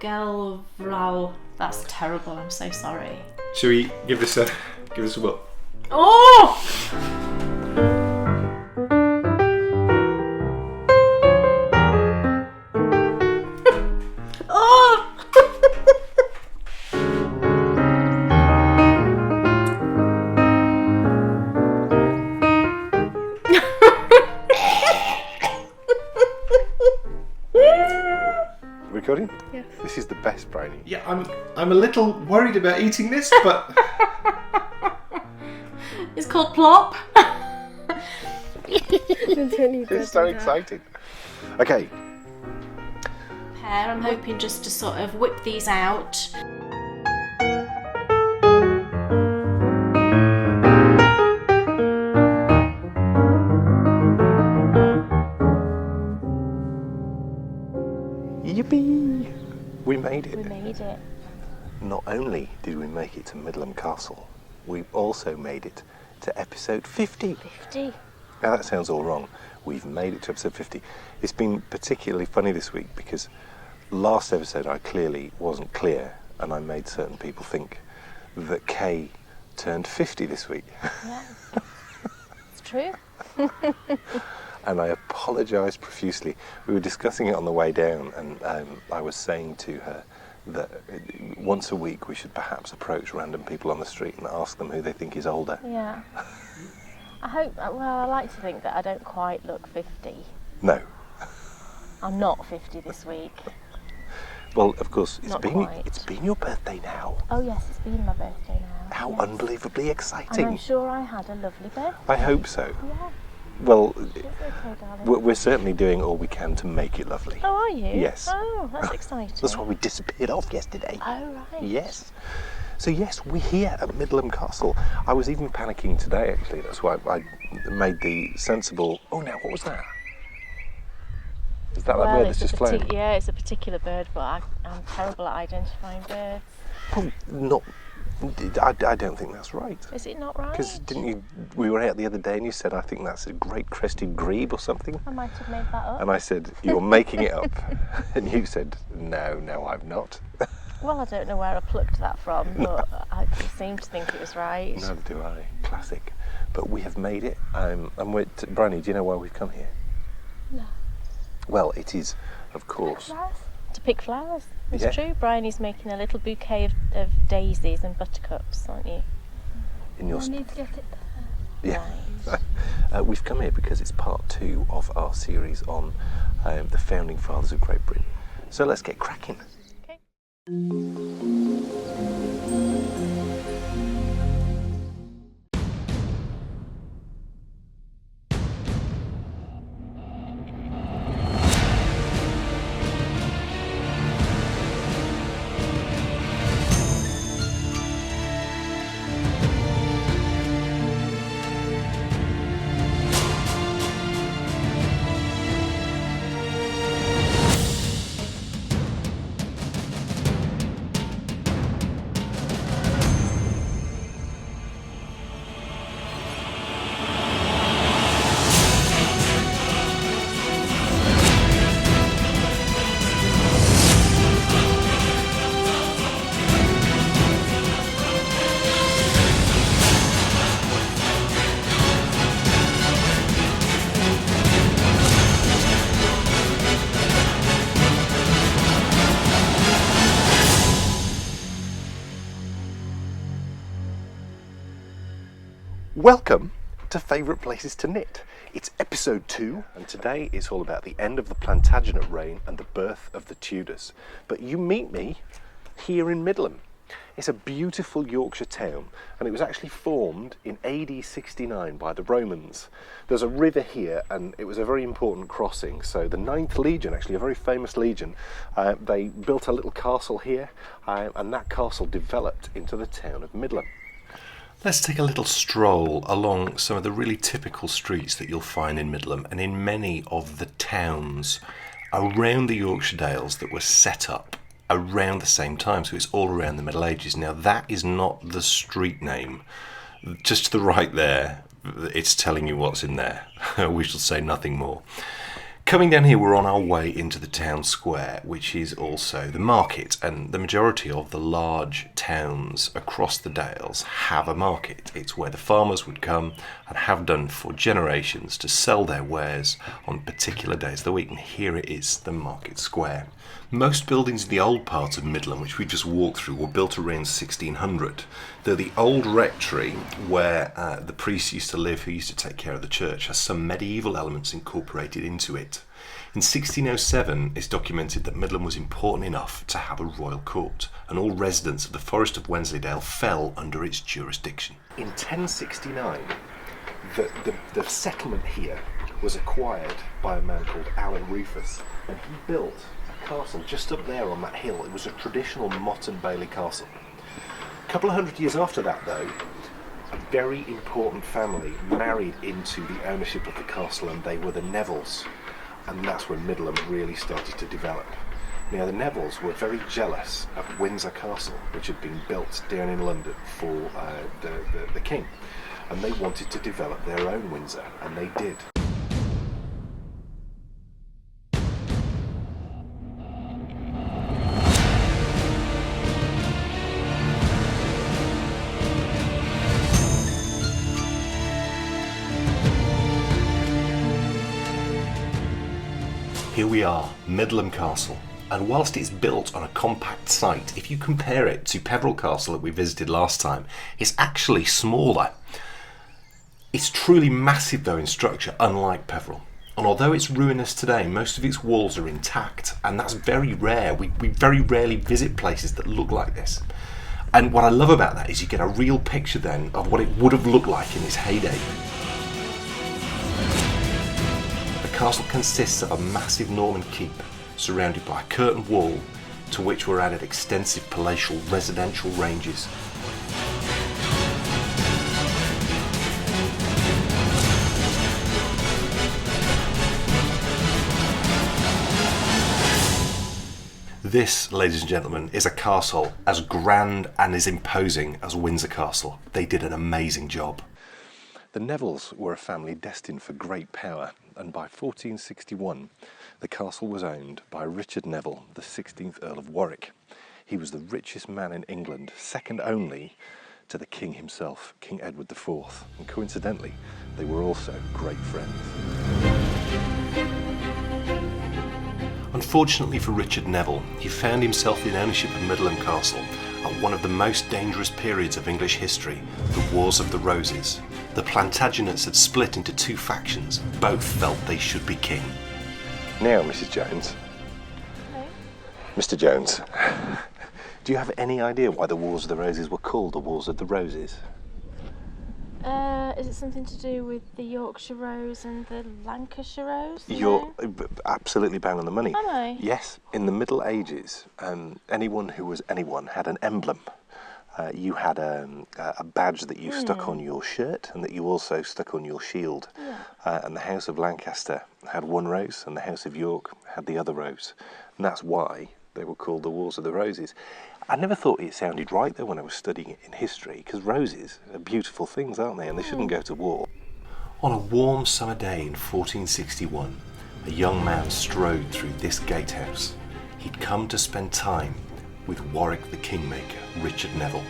Gelvrau. That's terrible. I'm so sorry. Shall we give this a whirl? Oh! Oh! Recording? Yes. This is the best brownie. Yeah, I'm a little worried about eating this, but It's called Plop. It's so exciting. Okay. Pear, I'm hoping just to sort of whip these out. Yippee! We made it. We made it. Not only did we make it to Midland Castle, we also made it to episode 50. 50. Now that sounds all wrong. We've made it to episode 50. It's been particularly funny this week because last episode I clearly wasn't clear and I made certain people think that Kay turned 50 this week. Yeah. It's true. And I apologise profusely. We were discussing it on the way down and I was saying to her that once a week we should perhaps approach random people on the street and ask them who they think is older. Yeah. I like to think that I don't quite look 50. No. I'm not 50 this week. Well, of course, Not quite. it's been your birthday now. Oh yes, it's been my birthday now. How yes. unbelievably And exciting. I'm sure I had a lovely birthday. I hope so. Yeah, Well, it's okay, darling. we're certainly doing all we can to make it lovely. Oh, are you? Yes. Oh, that's exciting. That's why we disappeared off yesterday. Oh, right. Yes. So yes, we're here at Midland Castle. I was even panicking today, actually. That's why I made the sensible... Oh, now, what was that? Is that bird that's just flown? Yeah, it's a particular bird, but I'm terrible at identifying birds. Well, not... I don't think that's right. Is it not right? Because didn't you... We were out the other day and you said, I think that's a great crested grebe or something. I might have made that up. And I said, you're making it up. And you said, no, I'm not. Well, I don't know where I plucked that from, but I seem to think it was right. Neither do I. Classic. But we have made it. And we're... Bryony, do you know why we've come here? No. Well, it is, of course... Flowers? To pick flowers. It's Yeah. true. Bryony's making a little bouquet of daisies and buttercups, aren't you? In your... I need to get it there. Yeah. We've come here because it's part 2 of our series on the founding fathers of Great Britain. So let's get cracking. Okay. Welcome to Favourite Places to Knit. It's episode 2, and today is all about the end of the Plantagenet reign and the birth of the Tudors. But you meet me here in Midland. It's a beautiful Yorkshire town, and it was actually formed in AD 69 by the Romans. There's a river here, and it was a very important crossing. So the 9th Legion, actually a very famous legion, they built a little castle here, and that castle developed into the town of Midland. let's take a little stroll along some of the really typical streets that you'll find in Midland and in many of the towns around the Yorkshire Dales that were set up around the same time, so it's all around the Middle Ages. Now that is not the street name. Just to the right there, it's telling you what's in there. We shall say nothing more. coming down here, we're on our way into the town square, which is also the market, and the majority of the large towns across the Dales have a market. It's where the farmers would come and have done for generations to sell their wares on particular days of the week, and here it is, the market square. Most buildings in the old part of Midland, which we just walked through, were built around 1600. Though the old rectory, where the priests used to live who used to take care of the church, has some medieval elements incorporated into it. In 1607, it's documented that Midland was important enough to have a royal court, and all residents of the Forest of Wensleydale fell under its jurisdiction. In 1069, the settlement here was acquired by a man called Alan Rufus, and he built a castle just up there on that hill. It was a traditional Motte and Bailey castle. A couple of hundred years after that, though, a very important family married into the ownership of the castle, and they were the Nevilles, and that's when Midland really started to develop. Now, the Nevilles were very jealous of Windsor Castle, which had been built down in London for the king, and they wanted to develop their own Windsor, and they did. Here we are, Midland Castle, and whilst it's built on a compact site, if you compare it to Peveril Castle that we visited last time, it's actually smaller. It's truly massive though in structure, unlike Peveril. And although it's ruinous today, most of its walls are intact, and that's very rare. We very rarely visit places that look like this. And what I love about that is you get a real picture then of what it would have looked like in its heyday. The castle consists of a massive Norman keep surrounded by a curtain wall to which were added extensive palatial residential ranges. This, ladies and gentlemen, is a castle as grand and as imposing as Windsor Castle. They did an amazing job. The Nevilles were a family destined for great power, and by 1461 the castle was owned by Richard Neville, the 16th Earl of Warwick. He was the richest man in England, second only to the king himself, King Edward IV, and coincidentally they were also great friends. Unfortunately for Richard Neville, he found himself in ownership of Midland Castle at one of the most dangerous periods of English history, the Wars of the Roses. The Plantagenets had split into two factions. Both felt they should be king. Now, Mrs. Jones. Hello. Mr. Jones, do you have any idea why the Wars of the Roses were called the Wars of the Roses? Is it something to do with the Yorkshire Rose and the Lancashire Rose? You're absolutely bang on the money. Am I? Yes, in the Middle Ages, anyone who was anyone had an emblem. You had a badge that you stuck on your shirt and that you also stuck on your shield. Yeah. And the House of Lancaster had one rose and the House of York had the other rose. And that's why they were called the Wars of the Roses. I never thought it sounded right though when I was studying it in history, because roses are beautiful things, aren't they? And they shouldn't go to war. On a warm summer day in 1461, a young man strode through this gatehouse. He'd come to spend time with Warwick the Kingmaker, Richard Neville.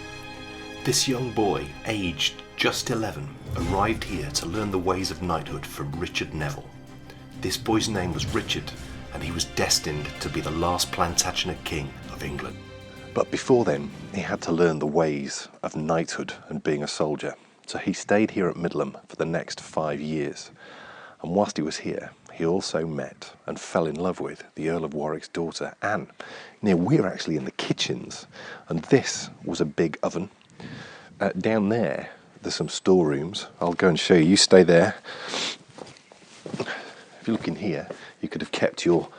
This young boy, aged just 11, arrived here to learn the ways of knighthood from Richard Neville. This boy's name was Richard, and he was destined to be the last Plantagenet king of England. But before then, he had to learn the ways of knighthood and being a soldier. So he stayed here at Midland for the next 5 years. And whilst he was here, he also met and fell in love with the Earl of Warwick's daughter, Anne. Now, we're actually in the kitchens, and this was a big oven. Down there, there's some storerooms. I'll go and show you. You stay there. If you look in here, you could have kept your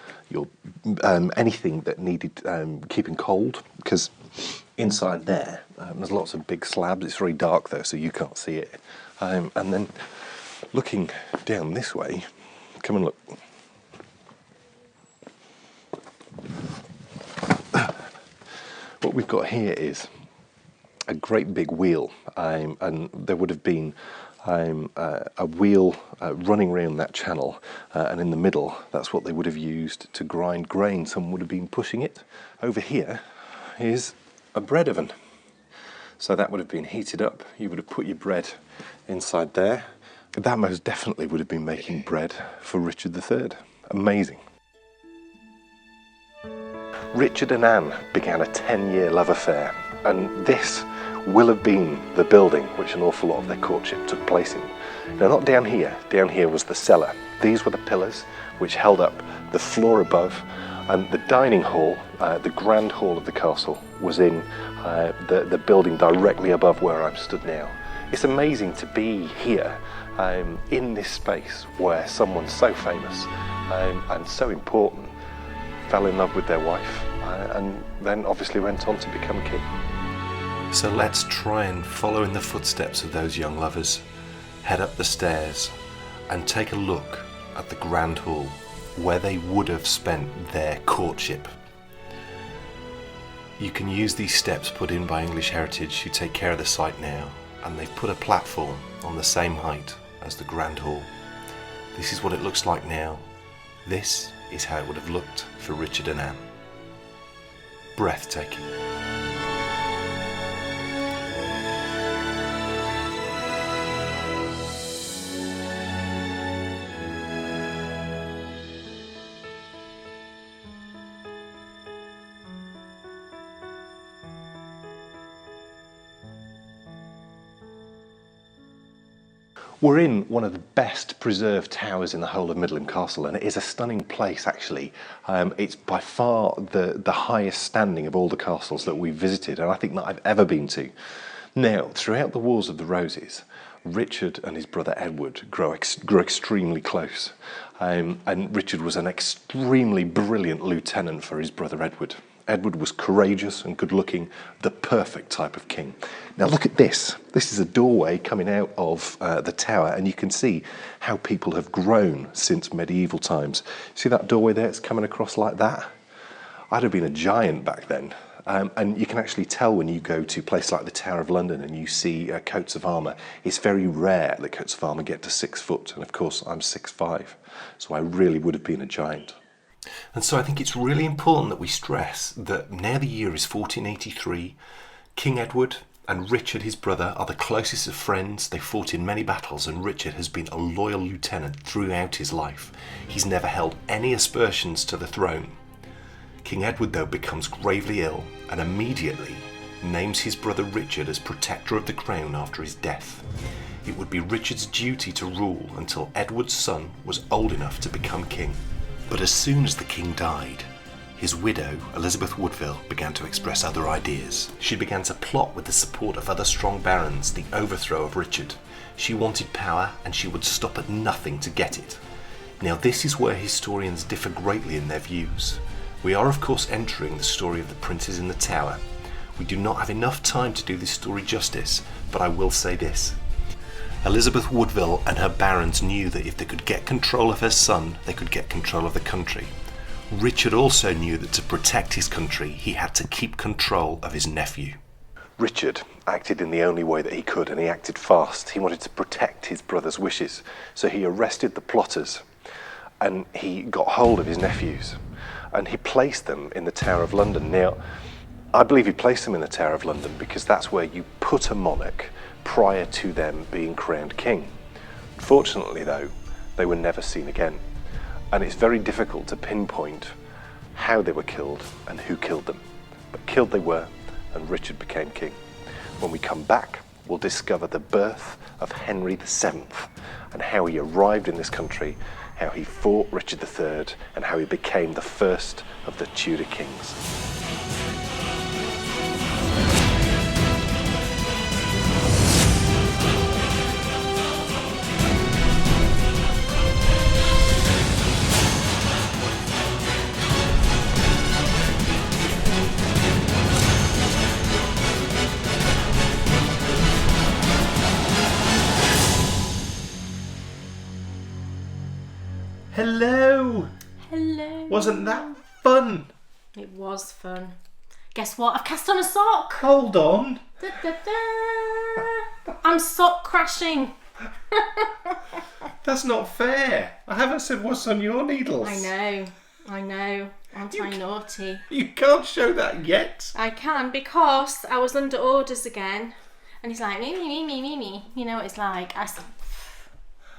anything that needed keeping cold, because inside there there's lots of big slabs. It's very dark though, so you can't see it. And then looking down this way, come and look. What we've got here is a great big wheel, and there would have been a wheel running around that channel, and in the middle, that's what they would have used to grind grain. Someone would have been pushing it. Over here is a bread oven. So that would have been heated up. You would have put your bread inside there. That most definitely would have been making bread for Richard III. Amazing. Richard and Anne began a 10-year love affair, and this will have been the building which an awful lot of their courtship took place in. Now, not down here. Down here was the cellar. These were the pillars which held up the floor above, and the dining hall, the grand hall of the castle, was in the building directly above where I'm stood now. It's amazing to be here in this space where someone so famous and so important fell in love with their wife and then obviously went on to become king. So let's try and follow in the footsteps of those young lovers, head up the stairs and take a look at the grand hall where they would have spent their courtship. You can use these steps put in by English Heritage who take care of the site now, and they've put a platform on the same height as the grand hall. This is what it looks like now. This is how it would have looked for Richard and Anne. Breathtaking. We're in one of the best preserved towers in the whole of Midland Castle, and it is a stunning place actually. It's by far the highest standing of all the castles that we've visited, and I think that I've ever been to. Now, throughout the Wars of the Roses, Richard and his brother Edward grew extremely close, and Richard was an extremely brilliant lieutenant for his brother Edward. Edward was courageous and good-looking, the perfect type of king. Now look at this. This is a doorway coming out of the tower, and you can see how people have grown since medieval times. See that doorway there? It's coming across like that. I'd have been a giant back then. And you can actually tell when you go to a place like the Tower of London and you see coats of armour. It's very rare that coats of armour get to 6 foot, and of course I'm 6'5", so I really would have been a giant. And so I think it's really important that we stress that now the year is 1483, King Edward and Richard, his brother, are the closest of friends. They fought in many battles, and Richard has been a loyal lieutenant throughout his life. He's never held any aspersions to the throne. King Edward, though, becomes gravely ill and immediately names his brother Richard as protector of the crown after his death. It would be Richard's duty to rule until Edward's son was old enough to become king. But as soon as the king died, his widow, Elizabeth Woodville, began to express other ideas. She began to plot with the support of other strong barons the overthrow of Richard. She wanted power, and she would stop at nothing to get it. Now this is where historians differ greatly in their views. We are of course entering the story of the princes in the tower. We do not have enough time to do this story justice, but I will say this. Elizabeth Woodville and her barons knew that if they could get control of her son, they could get control of the country. Richard also knew that to protect his country, he had to keep control of his nephew. Richard acted in the only way that he could, and he acted fast. He wanted to protect his brother's wishes, so he arrested the plotters, and he got hold of his nephews, and he placed them in the Tower of London. Now, I believe he placed them in the Tower of London because that's where you put a monarch prior to them being crowned king. Unfortunately, though, they were never seen again, and it's very difficult to pinpoint how they were killed and who killed them. But killed they were, and Richard became king. When we come back, we'll discover the birth of Henry VII and how he arrived in this country, how he fought Richard III, and how he became the first of the Tudor kings. Hello! Hello. Wasn't that fun? It was fun. Guess what? I've cast on a sock. Hold on. Da, da, da. I'm sock crashing. That's not fair. I haven't said what's on your needles. I know. Aren't I naughty? You can't show that yet. I can, because I was under orders again. And he's like, me. You know what it's like. I said,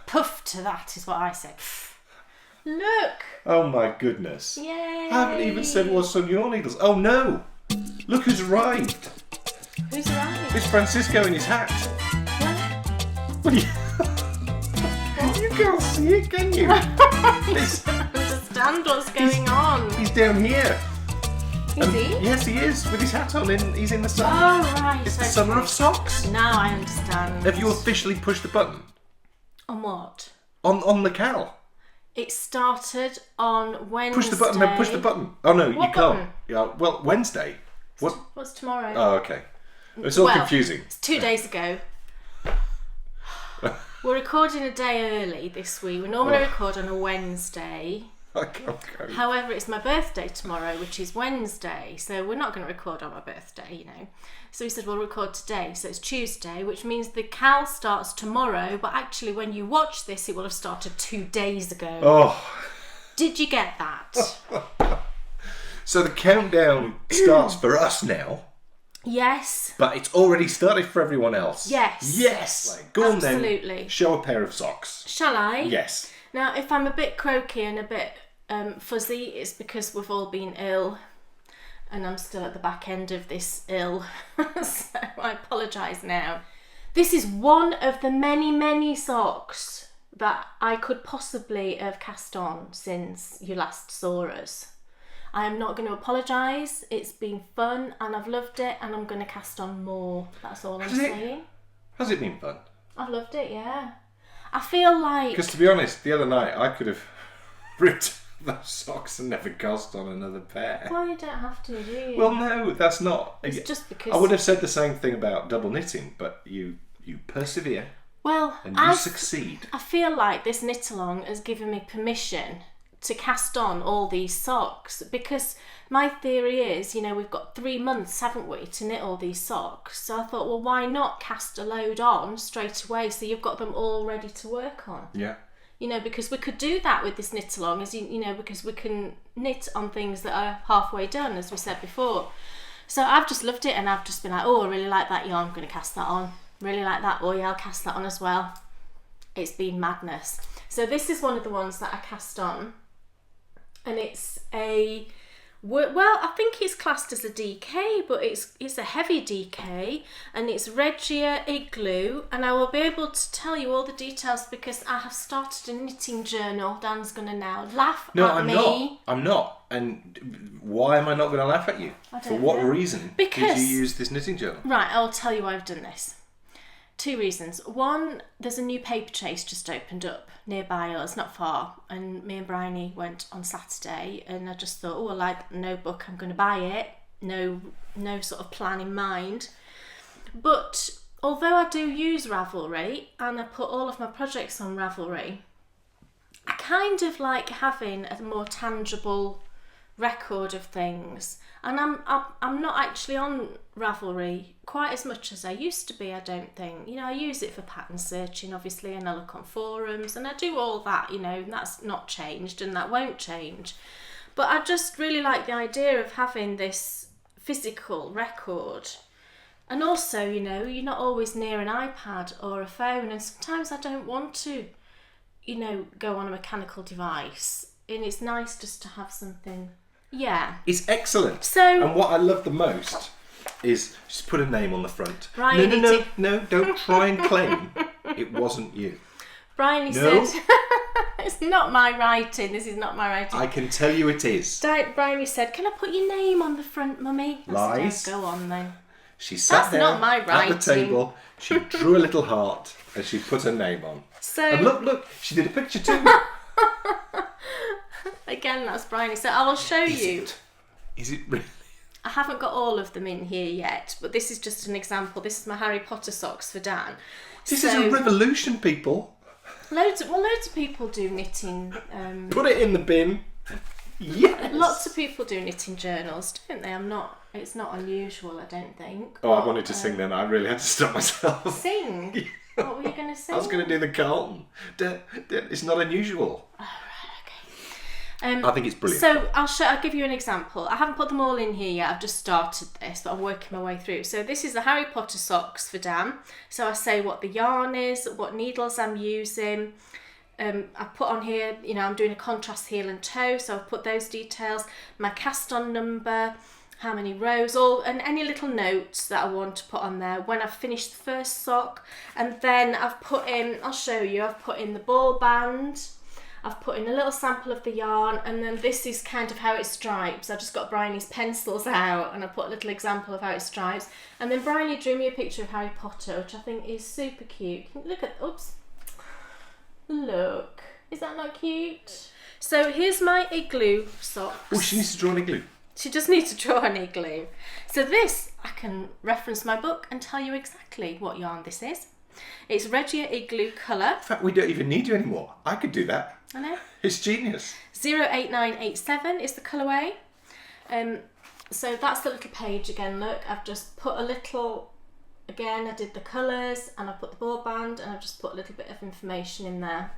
puff to that is what I said. Look. Oh my goodness. Yay. I haven't even said what's on your needles. Oh no. Look who's arrived. Who's arrived? It's Francisco in his hat. What? What are you... You can't see it, can you? I don't understand what's going on. He's down here. Is he? Yes, he is, with his hat on. He's in the sun. Oh, right. It's the okay. summer of socks. Now I understand. Have you officially pushed the button? On what? On the cal. It started on Wednesday. Push the button, then push the button. Oh no, What you can't. button? Yeah, well, Wednesday. What? What's tomorrow? Oh, okay. It's all Well, confusing. It's 2 days ago. We're recording a day early this week. We normally record on a Wednesday. I can't go. However, it's my birthday tomorrow, which is Wednesday, so we're not going to record on my birthday, you know. So he said we'll record today, so it's Tuesday, which means the cal starts tomorrow, but actually when you watch this, it will have started 2 days ago. Oh. Did you get that? So the countdown starts for us now, Yes. but it's already started for everyone else. Yes. Yes. Go on then. Absolutely. Show a pair of socks. Shall I? Yes. Now, if I'm a bit croaky and a bit fuzzy, it's because we've all been ill and I'm still at the back end of this ill. So I apologise now. This is one of the many socks that I could possibly have cast on since you last saw us. I am not going to apologise. It's been fun and I've loved it and I'm going to cast on more. That's all I'm saying. Has it been fun? I've loved it, yeah. I feel like... Because to be honest, the other night I could have ripped those socks and never cast on another pair. Well, you don't have to, do you? Well, no, that's not. It's just because... I would have said the same thing about double knitting, but you persevere Well, and you succeed. I feel like this knit along has given me permission to cast on all these socks, because my theory is, you know, we've got 3 months, haven't we, to knit all these socks. So I thought, well, why not cast a load on straight away so you've got them all ready to work on? Yeah. You know, because we could do that with this knit along, as you know, because we can knit on things that are halfway done, as we said before. So I've just loved it and I've just been like, oh, I really like that yarn, I'm going to cast that on. Really like that, oh yeah, I'll cast that on as well. It's been madness. So this is one of the ones that I cast on. And it's a, well, I think it's classed as a DK, but it's a heavy DK, and it's Regia Igloo, and I will be able to tell you all the details because I have started a knitting journal. Dan's going to now laugh at me. I'm not. And why am I not going to laugh at you? For what reason did you use this knitting journal? Right, I'll tell you why I've done this. 2 reasons. One, there's a new paper chase just opened up nearby us, not far, and me and Bryony went on Saturday, and I just thought, oh, I like no book, I'm going to buy it. No sort of plan in mind. But although I do use Ravelry and I put all of my projects on Ravelry, I kind of like having a more tangible record of things, and I'm not actually on Ravelry quite as much as I used to be, I don't think. You know, I use it for pattern searching obviously, and I look on forums and I do all that, you know, and that's not changed and that won't change. But I just really like the idea of having this physical record. And also, you know, you're not always near an iPad or a phone, and sometimes I don't want to, you know, go on a mechanical device, and it's nice just to have something. Yeah. It's excellent. So, and what I love the most is just put a name on the front. Brian, No, don't try and claim it wasn't you. Brian No. said, it's not my writing, this is not my writing. I can tell you it is. Brian said, can I put your name on the front, Mummy? Lies. Said, oh, go on then. She sat That's there not my at writing. the table, she drew a little heart and she put her name on. So, And look, she did a picture too. Again, that's Brian. So I will show you. Is it really? I haven't got all of them in here yet, but this is just an example. This is my Harry Potter socks for Dan. This is a revolution, people. Loads of people do knitting. Put it in the bin. Yes. Lots of people do knitting journals, don't they? It's not unusual, I don't think. Oh, I wanted to sing then. I really had to stop myself. Sing. What were you going to say? I was going to do the Carlton. It's not unusual. I think it's brilliant. So I'll give you an example. I haven't put them all in here yet. I've just started this, but I'm working my way through. So this is the Harry Potter socks for Dan. So I say what the yarn is, what needles I'm using. I put on here, I'm doing a contrast heel and toe, so I've put those details. My cast on number, how many rows, and any little notes that I want to put on there when I've finished the first sock. And then I've put in, I'll show you, I've put in the ball band. I've put in a little sample of the yarn, and then this is kind of how it stripes. I just got Bryony's pencils out and I put a little example of how it stripes. And then Bryony drew me a picture of Harry Potter, which I think is super cute. Look at, look. Is that not cute? So here's my igloo socks. Oh, she needs to draw an igloo. She just needs to draw an igloo. So this, I can reference my book and tell you exactly what yarn this is. It's Regia Igloo Colour. In fact, we don't even need you anymore. I could do that. I know. It's genius. 08987 is the colourway. So that's the little page again. Look, I've just put a little, again, I did the colours and I put the ball band and I've just put a little bit of information in there.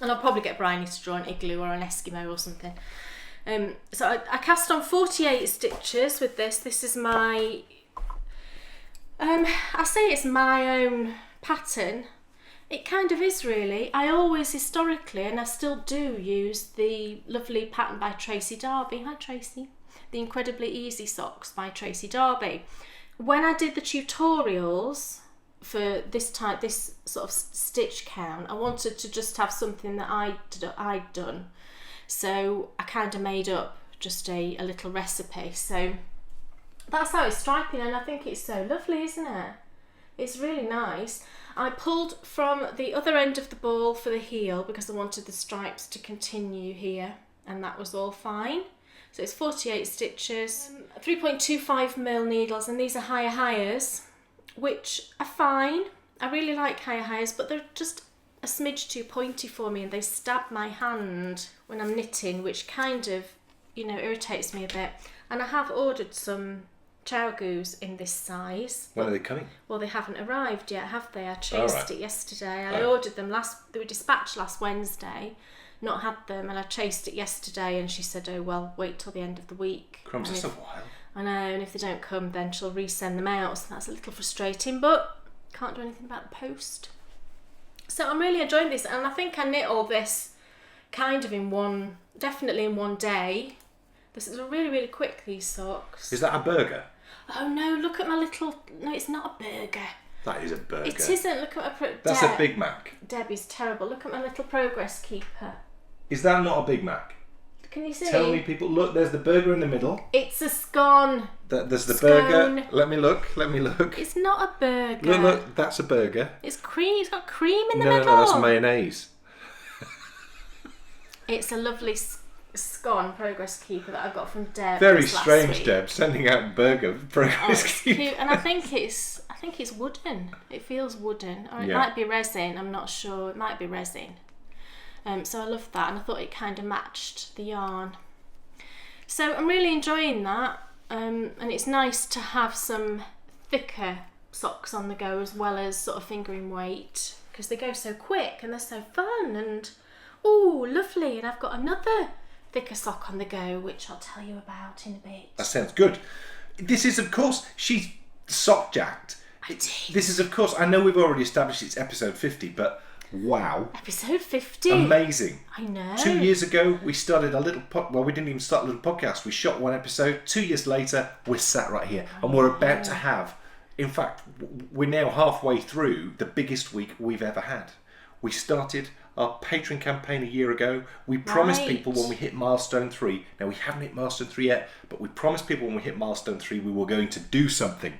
And I'll probably get Bryony to draw an igloo or an Eskimo or something. So I cast on 48 stitches with this. This is my, I say it's my own pattern. It kind of is really. I always historically, and I still do, use the lovely pattern by Tracy Darby. Hi Tracy. The Incredibly Easy Socks by Tracy Darby. When I did the tutorials for this sort of stitch count, I wanted to just have something that I'd done. So I kind of made up just a little recipe. So that's how it's striping, and I think it's so lovely, isn't it? It's really nice. I pulled from the other end of the ball for the heel because I wanted the stripes to continue here, and that was all fine. So it's 48 stitches, 3.25mm needles, and these are higher hires, which are fine. I really like higher hires, but they're just a smidge too pointy for me, and they stab my hand when I'm knitting, which kind of, irritates me a bit. And I have ordered some Chowgoos in this size. When are they coming? Well, they haven't arrived yet, have they? I chased it yesterday. I Oh. ordered them they were dispatched last Wednesday, not had them, and I chased it yesterday, and she said, oh, well, wait till the end of the week. Crumbs, And that's a if- while. I know, and if they don't come, then she'll resend them out, so that's a little frustrating, but can't do anything about the post. So I'm really enjoying this, and I think I knit all this kind of definitely in one day. This is really, really quick, these socks. Is that a burger? Oh no, look at my little, no, it's not a burger. That is a burger. It isn't, look at my, That's a Big Mac. Debbie's terrible, look at my little progress keeper. Is that not a Big Mac? Can you see? Tell me, people. Look, there's the burger in the middle. It's a scone. There's the Scone. burger. Let me look. It's not a burger. Look, that's a burger. It's cream, it's got cream in the No, middle. that's mayonnaise. It's a lovely scone progress keeper that I got from Deb. Very last strange, week. Deb, sending out burger Oh, progress. it's cute, and I think it's wooden. It feels wooden, or it Yeah. might be resin. I'm not sure. It might be resin. So I love that, and I thought it kind of matched the yarn. So I'm really enjoying that, and it's nice to have some thicker socks on the go as well as sort of fingering weight, because they go so quick and they're so fun and oh, lovely. And I've got another thicker sock on the go, which I'll tell you about in a bit. That sounds good. This is, of course, she's sock jacked. I did. This is, of course, I know we've already established it's episode 50, but wow. Episode 50. Amazing. I know. 2 years ago, we started a little we didn't even start a little podcast. We shot one episode. 2 years later, we're sat right here, and we're about to have, in fact, we're now halfway through the biggest week we've ever had. We started our Patron campaign a year ago. We promised Right. people when we hit milestone 3. Now, we haven't hit milestone 3 yet, but we promised people when we hit milestone 3 we were going to do something.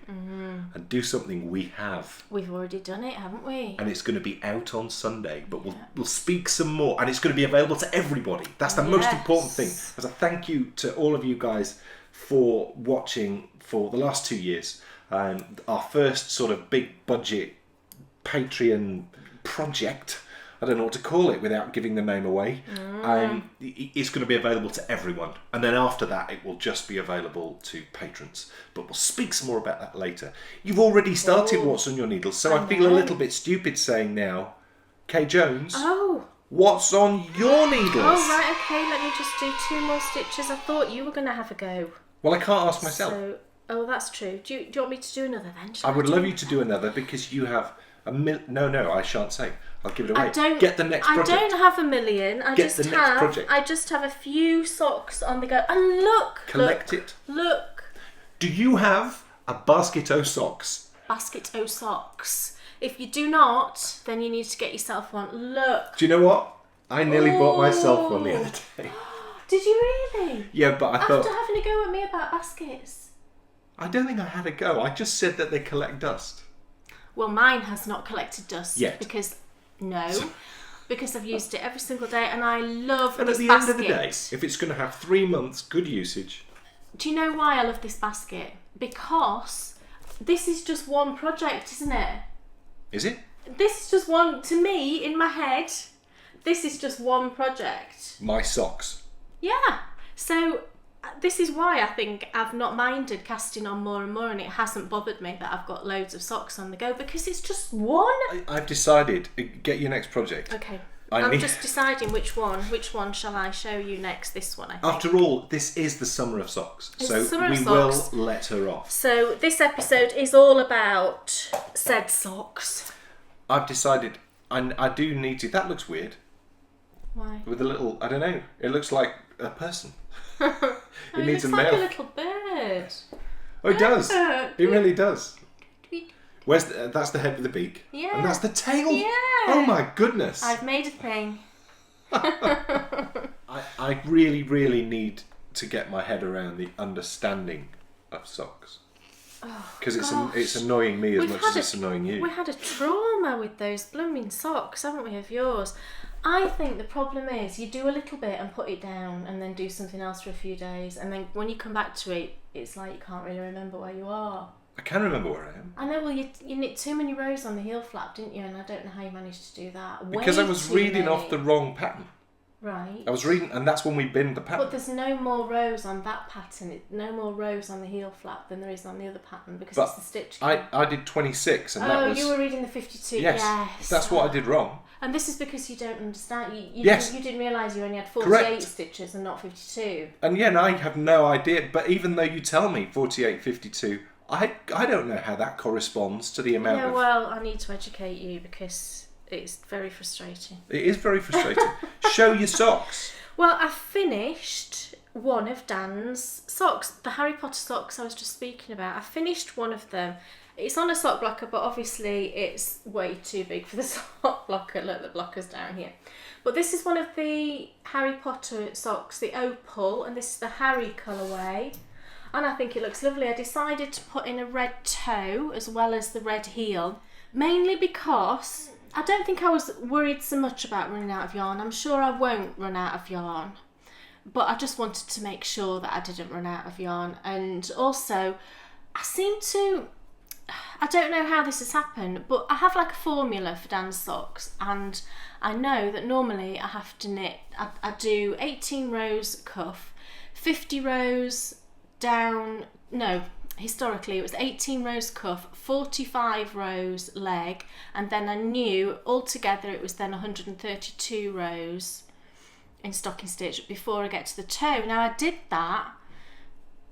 And do something we have. We've already done it, haven't we? And it's going to be out on Sunday, but we'll speak some more, and it's going to be available to everybody. That's the most important thing. As a thank you to all of you guys for watching for the last 2 years. Our first sort of big budget Patreon project I don't know what to call it without giving the name away. It's going to be available to everyone. And then after that, it will just be available to patrons. But we'll speak some more about that later. You've already started What's on Your Needles, so I feel a little bit stupid saying now, Kay Jones, what's on your needles? Oh, right, okay, let me just do 2 more stitches. I thought you were going to have a go. Well, I can't ask myself. Oh, that's true. Do you want me to do another then? I would love you to do another because you have No, I shan't say. I'll give it away. Get the next project. I don't have a million. I just have a few socks on the go. And look! Collect it. Look! Do you have a basket o' socks? Basket o' socks. If you do not, then you need to get yourself one. Look! Do you know what? I nearly bought myself one the other day. Did you really? Yeah, but I thought... After having a go at me about baskets. I don't think I had a go. I just said that they collect dust. Well, mine has not collected dust. Yet. Because I've used it every single day and I love and this basket. And at the end of the day, if it's going to have 3 months good usage... Do you know why I love this basket? Because this is just one project, isn't it? Is it? This is just one, to me, in my head, this is just one project. My socks. Yeah. So this is why I think I've not minded casting on more and more, and it hasn't bothered me that I've got loads of socks on the go because it's just one. I've decided. Get your next project. Okay. I'm just deciding which one. Which one shall I show you next? This one, I think. After all, this is the summer of socks, so we will let her off. So this episode is all about said socks. I've decided I do need to. That looks weird. Why? With a little, I don't know. It looks like a person. It needs looks like a little bird. Oh, it does. It really does. That's the head with the beak. Yeah. And that's the tail. Yeah. Oh my goodness. I've made a thing. I really, really need to get my head around the understanding of socks. Because it's annoying me as much as it's annoying you. We had a trauma with those blooming socks, haven't we, of yours? I think the problem is you do a little bit and put it down and then do something else for a few days, and then when you come back to it, it's like you can't really remember where you are. I can remember where I am. I know, well, you knit too many rows on the heel flap, didn't you? And I don't know how you managed to do that. Because I was reading off the wrong pattern. Right. I was reading, and that's when we binned the pattern. But there's no more rows on that pattern, no more rows on the heel flap than there is on the other pattern because it's the stitch count. I did 26 and that was... you were reading the 52, yes. That's what I did wrong. And this is because you don't understand. You didn't realise you only had 48 Correct. stitches and not 52. And yeah, and I have no idea, but even though you tell me 48, 52, I don't know how that corresponds to the amount of... Yeah, well, I need to educate you because it's very frustrating. It is very frustrating. Show your socks. Well, I finished one of Dan's socks, the Harry Potter socks I was just speaking about. I finished one of them. It's on a sock blocker, but obviously it's way too big for the sock blocker. Look, the blocker's down here. But this is one of the Harry Potter socks, the opal, and this is the Harry colourway. And I think it looks lovely. I decided to put in a red toe as well as the red heel, mainly because I don't think I was worried so much about running out of yarn. I'm sure I won't run out of yarn, but I just wanted to make sure that I didn't run out of yarn. And also, I don't know how this has happened, but I have like a formula for Dan's socks, and I know that normally I have to knit, I do 18 rows cuff, 50 rows down, no, historically it was 18 rows cuff, 45 rows leg, and then I knew altogether it was then 132 rows in stocking stitch before I get to the toe. Now I did that.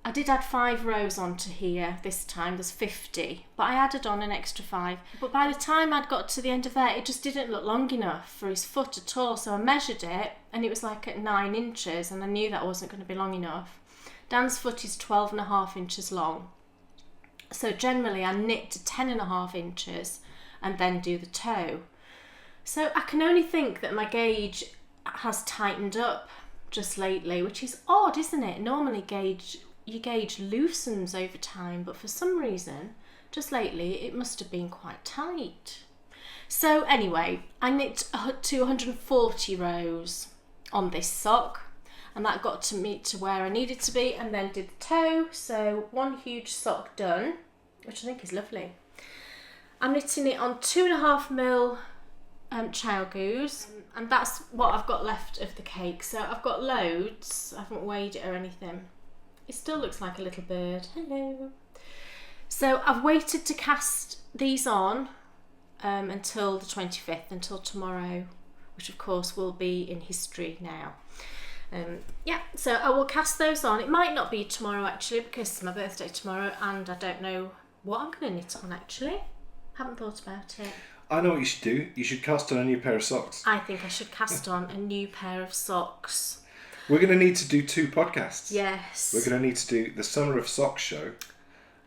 I did add 5 rows onto here this time, there's 50, but I added on an extra 5. But by the time I'd got to the end of that, it just didn't look long enough for his foot at all. So I measured it and it was like at 9 inches and I knew that wasn't going to be long enough. Dan's foot is 12.5 inches long. So generally I knit to 10.5 inches and then do the toe. So I can only think that my gauge has tightened up just lately, which is odd, isn't it? Normally your gauge loosens over time, but for some reason, just lately, it must have been quite tight. So anyway, I knit to 140 rows on this sock, and that got to me to where I needed to be, and then did the toe, so one huge sock done, which I think is lovely. I'm knitting it on 2.5mm chow goose, and that's what I've got left of the cake. So I've got loads. I haven't weighed it or anything. It still looks like a little bird. Hello. So I've waited to cast these on until the 25th, until tomorrow, which of course will be in history now. So I will cast those on. It might not be tomorrow actually, because it's my birthday tomorrow and I don't know what I'm going to knit on actually. Haven't thought about it. I know what you should do. You should cast on a new pair of socks. I think I should cast on a new pair of socks. We're going to need to do 2 podcasts. Yes. We're going to need to do the Summer of Socks show,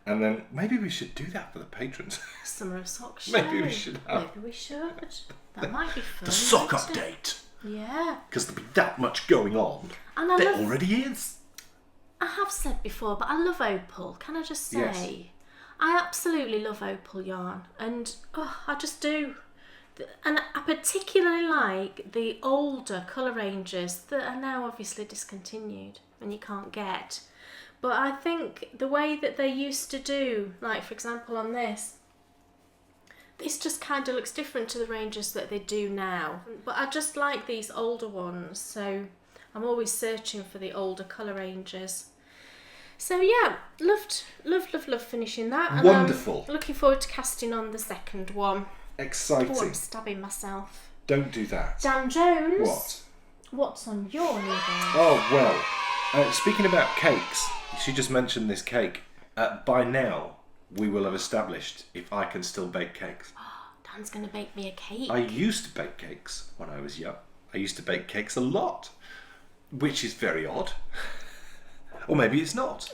and then maybe we should do that for the patrons. Summer of Socks show. Maybe we should have. Maybe we should. That might be fun. The sock wouldn't it? update. Yeah. Because there'll be that much going on. And There already is. I have said before, but I love opal. Can I just say? Yes. I absolutely love opal yarn, and I just do. And I particularly like the older colour ranges that are now obviously discontinued and you can't get. But I think the way that they used to do, like for example on this just kind of looks different to the ranges that they do now. But I just like these older ones, so I'm always searching for the older colour ranges. So yeah, love finishing that. And Wonderful. I'm looking forward to casting on the second one. Exciting. Oh, I'm stabbing myself. Don't do that. Dan Jones. What? What's on your new bag? Oh, well, speaking about cakes, she just mentioned this cake. By now, we will have established if I can still bake cakes. Dan's going to bake me a cake. I used to bake cakes when I was young. I used to bake cakes a lot, which is very odd. Or maybe it's not.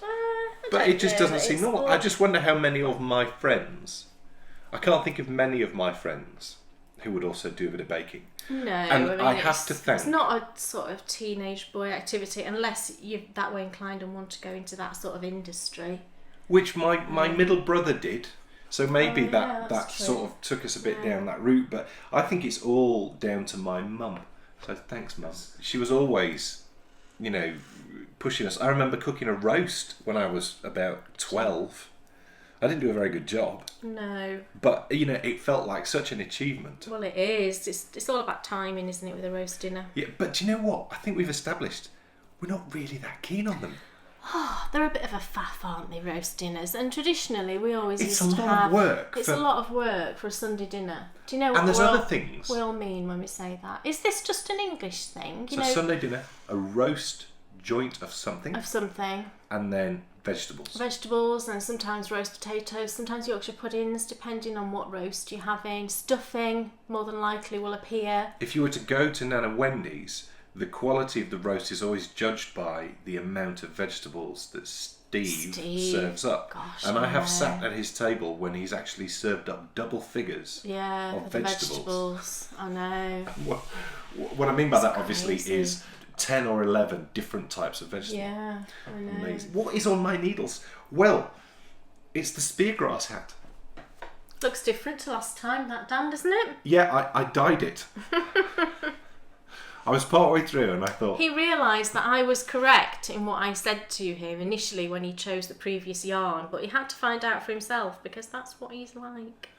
But it just doesn't seem normal. I just wonder how many of my friends... I can't think of many of my friends who would also do a bit of baking. No, and I have to thank... It's not a sort of teenage boy activity unless you're that way inclined and want to go into that sort of industry. Which my middle brother did. So maybe that true. sort of took us a bit down that route. But I think it's all down to my mum. So thanks, Mum. She was always, pushing us. I remember cooking a roast when I was about 12. I didn't do a very good job. No. But, it felt like such an achievement. Well, it is. It's all about timing, isn't it, with a roast dinner? Yeah, but do you know what? I think we've established we're not really that keen on them. They're a bit of a faff, aren't they, roast dinners? And traditionally, we always It's used a to lot have... of work. It's a lot of work for a Sunday dinner. Do you know what And there's other things. we all mean when we say that? Is this just an English thing? So Sunday dinner, a roast joint of something. Of something. And then vegetables. Vegetables, and sometimes roast potatoes, sometimes Yorkshire puddings, depending on what roast you're having. Stuffing, more than likely, will appear. If you were to go to Nana Wendy's, the quality of the roast is always judged by the amount of vegetables that Steve serves up. Gosh, and I have sat at his table when he's actually served up double figures of vegetables. I know. What I mean by that, obviously, crazy. is 10 or 11 different types of vegetables. Yeah, I know. Amazing. What is on my needles? Well, it's the speargrass hat. Looks different to last time, that Dan, doesn't it? Yeah, I dyed it. I was partway through and I thought... He realised that I was correct in what I said to him initially when he chose the previous yarn, but he had to find out for himself because that's what he's like.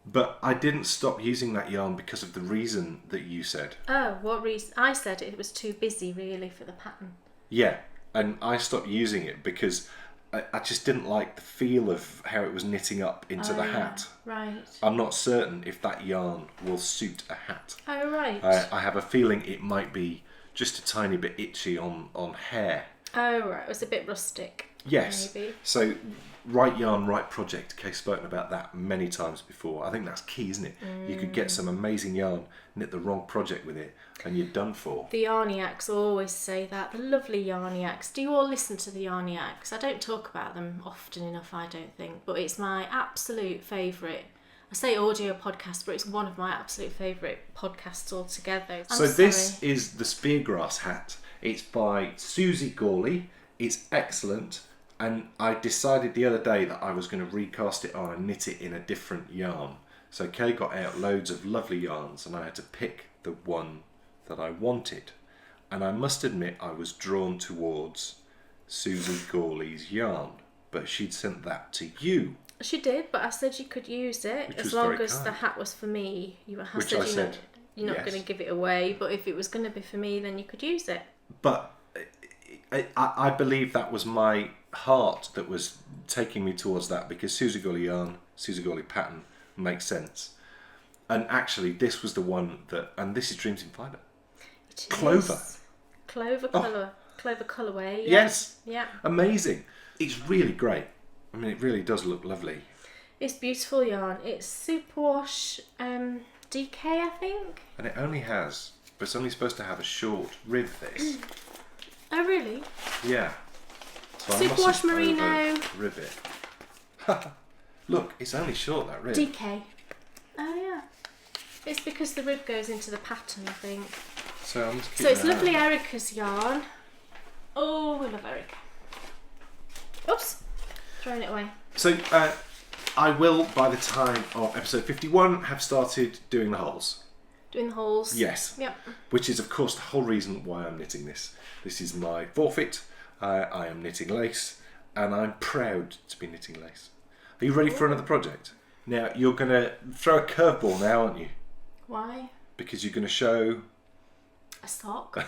But I didn't stop using that yarn because of the reason that you said. Oh, what reason? I said it was too busy, really, for the pattern. Yeah, and I stopped using it because I just didn't like the feel of how it was knitting up into the hat. Right. I'm not certain if that yarn will suit a hat. Oh, right. I have a feeling it might be just a tiny bit itchy on hair. Oh, right. It was a bit rustic. Yes. Maybe. So, right yarn, right project. Kay's spoken about that many times before. I think that's key, isn't it? You could get some amazing yarn, knit the wrong project with it, and you're done for. The Yarniacs always say that. The lovely Yarniacs. Do you all listen to the Yarniacs? I don't talk about them often enough, I don't think, but it's my absolute favourite. I say audio podcast, but it's one of my absolute favourite podcasts altogether. This is the Speargrass hat. It's by Susie Gawley. It's excellent. And I decided the other day that I was going to recast it on and knit it in a different yarn. So Kay got out loads of lovely yarns and I had to pick the one that I wanted. And I must admit I was drawn towards Susie Gawley's yarn. But she'd sent that to you. She did, but I said you could use it as long as the hat was for me. I said you're not Yes. going to give it away. But if it was going to be for me, then you could use it. But I believe that was my heart that was taking me towards that, because Susagoli yarn, Susagoli pattern makes sense. And actually, this was the one that, and this is Dreams in Fibre. It is. Clover. Clover colour. Clover colourway. Yeah. Yes. Yeah. Amazing. It's really great. I mean, it really does look lovely. It's beautiful yarn. It's superwash DK, I think. And it only has, but it's only supposed to have a short rib, this. Oh, really? Yeah. So Superwash merino. Rib it. Look, it's only short, that rib. DK. Oh, yeah. It's because the rib goes into the pattern, I think. So I'm just So it's keeping lovely that. Erica's yarn. Oh, we love Erica. Oops. Throwing it away. So I will, by the time of episode 51, have started doing the holes. Doing the holes. Yes. Yep. Which is, of course, the whole reason why I'm knitting this. This is my forfeit. I am knitting lace, and I'm proud to be knitting lace. Are you ready for another project? Now, you're going to throw a curveball now, aren't you? Why? Because you're going to show... A sock.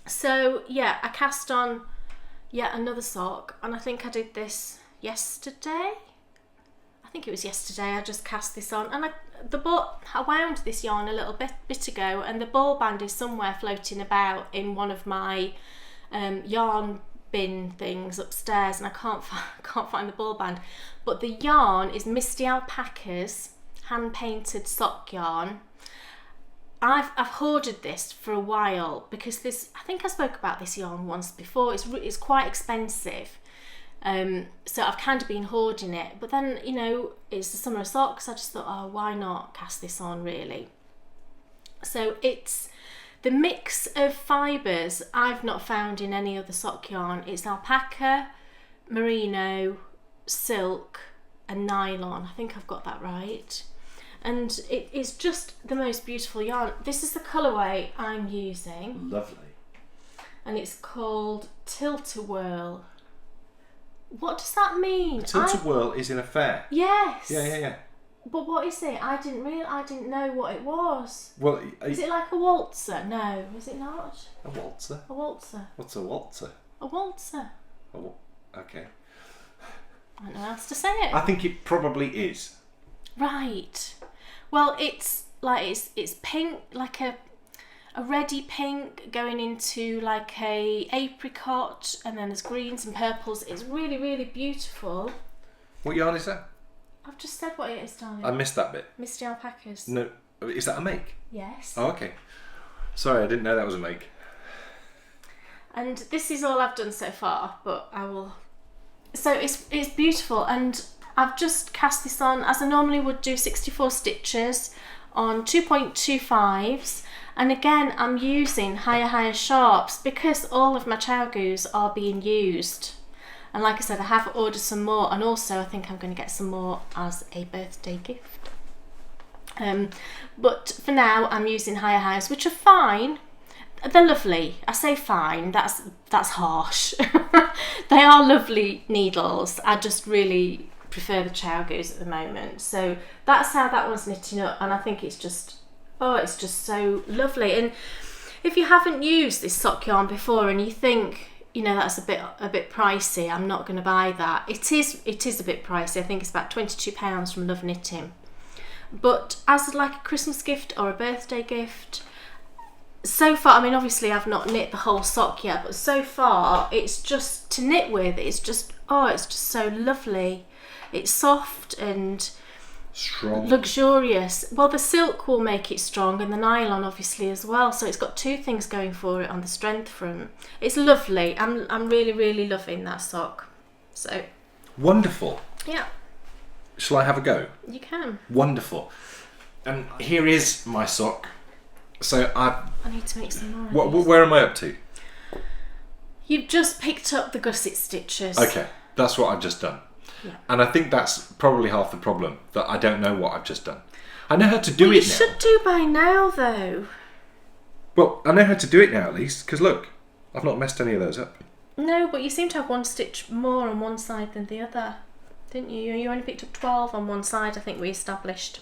So, yeah, I cast on yet another sock, and I think I did this yesterday. I think it was yesterday I just cast this on, and I wound this yarn a little bit ago, and the ball band is somewhere floating about in one of my yarn bin things upstairs, and I can't find the ball band. But the yarn is Misty Alpaca's hand painted sock yarn. I've hoarded this for a while because I think I spoke about this yarn once before. It's quite expensive. So I've kind of been hoarding it, but then, you know, it's the summer of socks. I just thought, oh, why not cast this on, really? So it's the mix of fibres I've not found in any other sock yarn. It's alpaca, merino, silk and nylon. I think I've got that right. And it is just the most beautiful yarn. This is the colourway I'm using. Lovely. And it's called Tilt-A-Whirl. What does that mean? Tilt-A-Whirl is in a fair. Yes. Yeah. But what is it? I didn't know what it was. Well, Is it like a waltzer? No, is it not? a waltzer? A waltzer. What's a waltzer? A waltzer. Okay. I don't know how else to say it. I think it probably is. Right. Well, it's like it's pink, like a reddy pink going into like a apricot, and then there's greens and purples. It's really, really beautiful. What yarn is that? I've just said what it is, darling. I missed that bit. Misty Alpacas. No, is that a make? Yes. Oh, okay. Sorry, I didn't know that was a make. And this is all I've done so far, but I will... So it's beautiful, and I've just cast this on as I normally would do, 64 stitches on 2.25s, and again I'm using higher sharps because all of my chowgoos are being used. And like I said, I have ordered some more, and also I think I'm going to get some more as a birthday gift. But for now I'm using higher highs, which are fine. They're lovely. I say fine, that's harsh. They are lovely needles. I just really prefer the chowgoos at the moment. So that's how that one's knitting up, and I think it's just so lovely. And if you haven't used this sock yarn before and you think, you know, that's a bit pricey, I'm not going to buy that. It is a bit pricey. I think it's about £22 from Love Knitting. But as like a Christmas gift or a birthday gift, so far, I mean, obviously I've not knit the whole sock yet, but so far it's just to knit with. It's just so lovely. It's soft and Strong. luxurious. Well, the silk will make it strong, and the nylon obviously as well. So it's got two things going for it on the strength front. It's lovely. I'm really, really loving that sock. So Wonderful. yeah, Shall I have a go? you can. Wonderful. And here is my sock. So I need to make some more. where am I up to? You've just picked up the gusset stitches. Okay, that's what I've just done. Yeah. And I think that's probably half the problem, that I don't know what I've just done. I know how to do You it now. should do by now, though. Well, I know how to do it now at least, because look, I've not messed any of those up. No, but you seem to have one stitch more on one side than the other, didn't you? You only picked up 12 on one side, I think we established.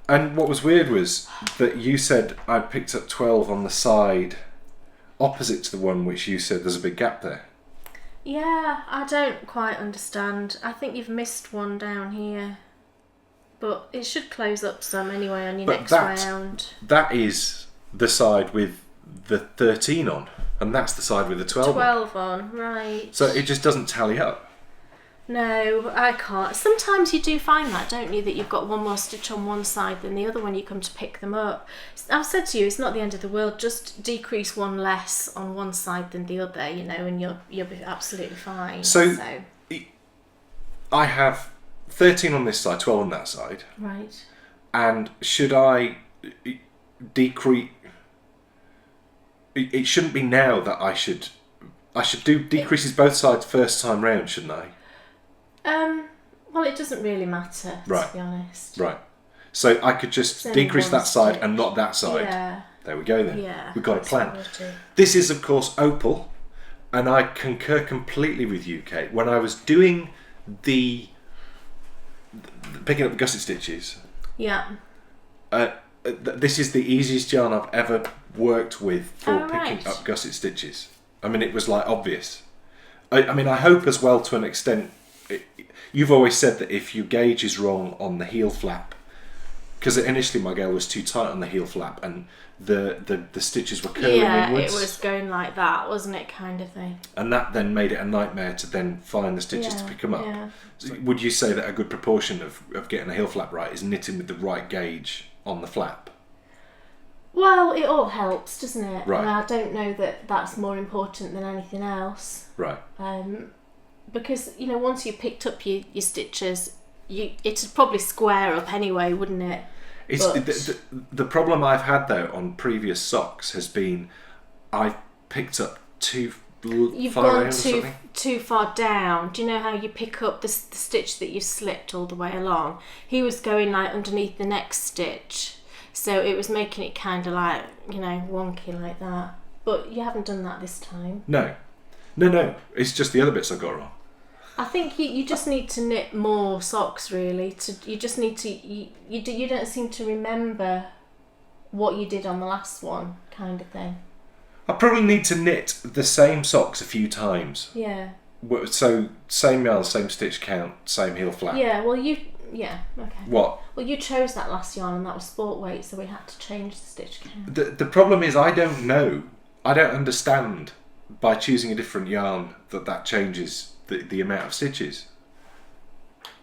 And what was weird was that you said I picked up 12 on the side opposite to the one which you said there's a big gap there. Yeah, I don't quite understand. I think you've missed one down here. But it should close up some anyway on your next round. That is the side with the 13 on, and that's the side with the 12 on, right. So it just doesn't tally up. No, I can't. Sometimes you do find that, don't you, that you've got one more stitch on one side than the other when you come to pick them up. I've said to you, it's not the end of the world. Just decrease one less on one side than the other, you know, and you'll be absolutely fine. So I have 13 on this side, 12 on that side. Right. And should I decrease? It shouldn't be now that I should do decreases both sides first time round, shouldn't I? Well, it doesn't really matter, to be honest. Right. So I could just decrease that side and not that side. Yeah. There we go then. Yeah. We've got a plan. This is, of course, opal, and I concur completely with you, Kate. When I was doing the picking up the gusset stitches, this is the easiest yarn I've ever worked with for picking up gusset stitches. I mean, it was like obvious. I mean, I hope as well to an extent. You've always said that if your gauge is wrong on the heel flap, because initially my gale was too tight on the heel flap and the stitches were curling inwards. Yeah, it was going like that, wasn't it, kind of thing. And that then made it a nightmare to then find the stitches to pick them up. Yeah. So would you say that a good proportion of getting a heel flap right is knitting with the right gauge on the flap? Well, it all helps, doesn't it? Right. And I don't know that that's more important than anything else. Right. Because, you know, once you picked up your stitches, it'd probably square up anyway, wouldn't it? The problem I've had though on previous socks has been I've picked up too far too far down. Do you know how you pick up the stitch that you slipped all the way along? He was going like underneath the next stitch, so it was making it kind of like, you know, wonky like that. But you haven't done that this time. No. It's just the other bits I got wrong. I think you just need to knit more socks, really. You just need to. You don't seem to remember what you did on the last one, kind of thing. I probably need to knit the same socks a few times. Yeah. So same yarn, same stitch count, same heel flap. Yeah. Well, yeah. Okay. What? Well, you chose that last yarn, and that was sport weight, so we had to change the stitch count. The problem is I don't know. I don't understand by choosing a different yarn that changes the amount of stitches.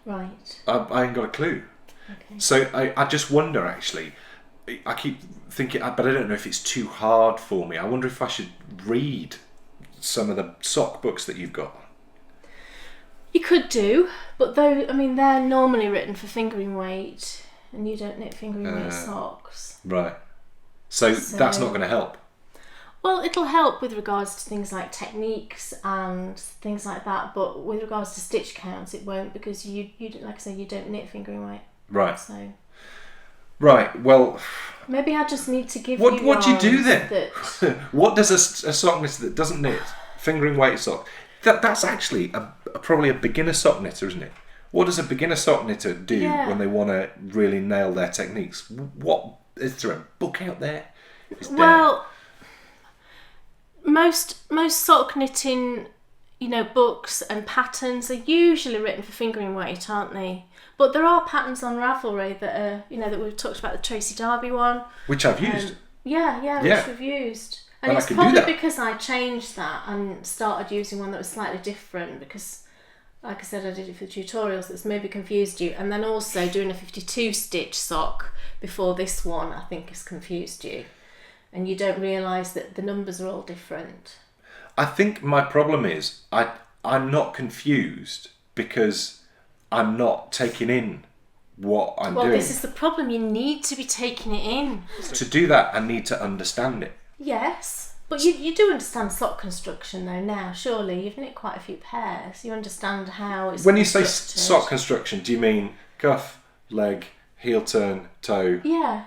Right. I ain't got a clue. Okay. So I just wonder, actually. I keep thinking, but I don't know if it's too hard for me. I wonder if I should read some of the sock books that you've got. You could do, but they're normally written for fingering weight, and you don't knit fingering weight socks. Right. So that's not going to help. Well, it'll help with regards to things like techniques and things like that, but with regards to stitch counts, it won't, because you like I say, you don't knit fingering weight. Right. So. Right. Well. Maybe I just need to give you. What do you do then? What does a sock knitter that doesn't knit fingering weight sock? That's actually probably a beginner sock knitter, isn't it? What does a beginner sock knitter do when they want to really nail their techniques? What is there a book out there? Most sock knitting, books and patterns are usually written for fingering weight, aren't they? But there are patterns on Ravelry that are, that we've talked about, the Tracy Darby one, which I've used. Which we've used, and it's probably because I changed that and started using one that was slightly different. Because, like I said, I did it for the tutorials. That's maybe confused you, and then also doing a 52 stitch sock before this one, I think, has confused you. And you don't realise that the numbers are all different. I think my problem is I'm not confused because I'm not taking in what I'm doing. Well, this is the problem. You need to be taking it in. To do that, I need to understand it. Yes, but you do understand sock construction though now, surely. You've knit quite a few pairs. You understand how it's When you say sock construction, do you mean cuff, leg, heel turn, toe? Yeah.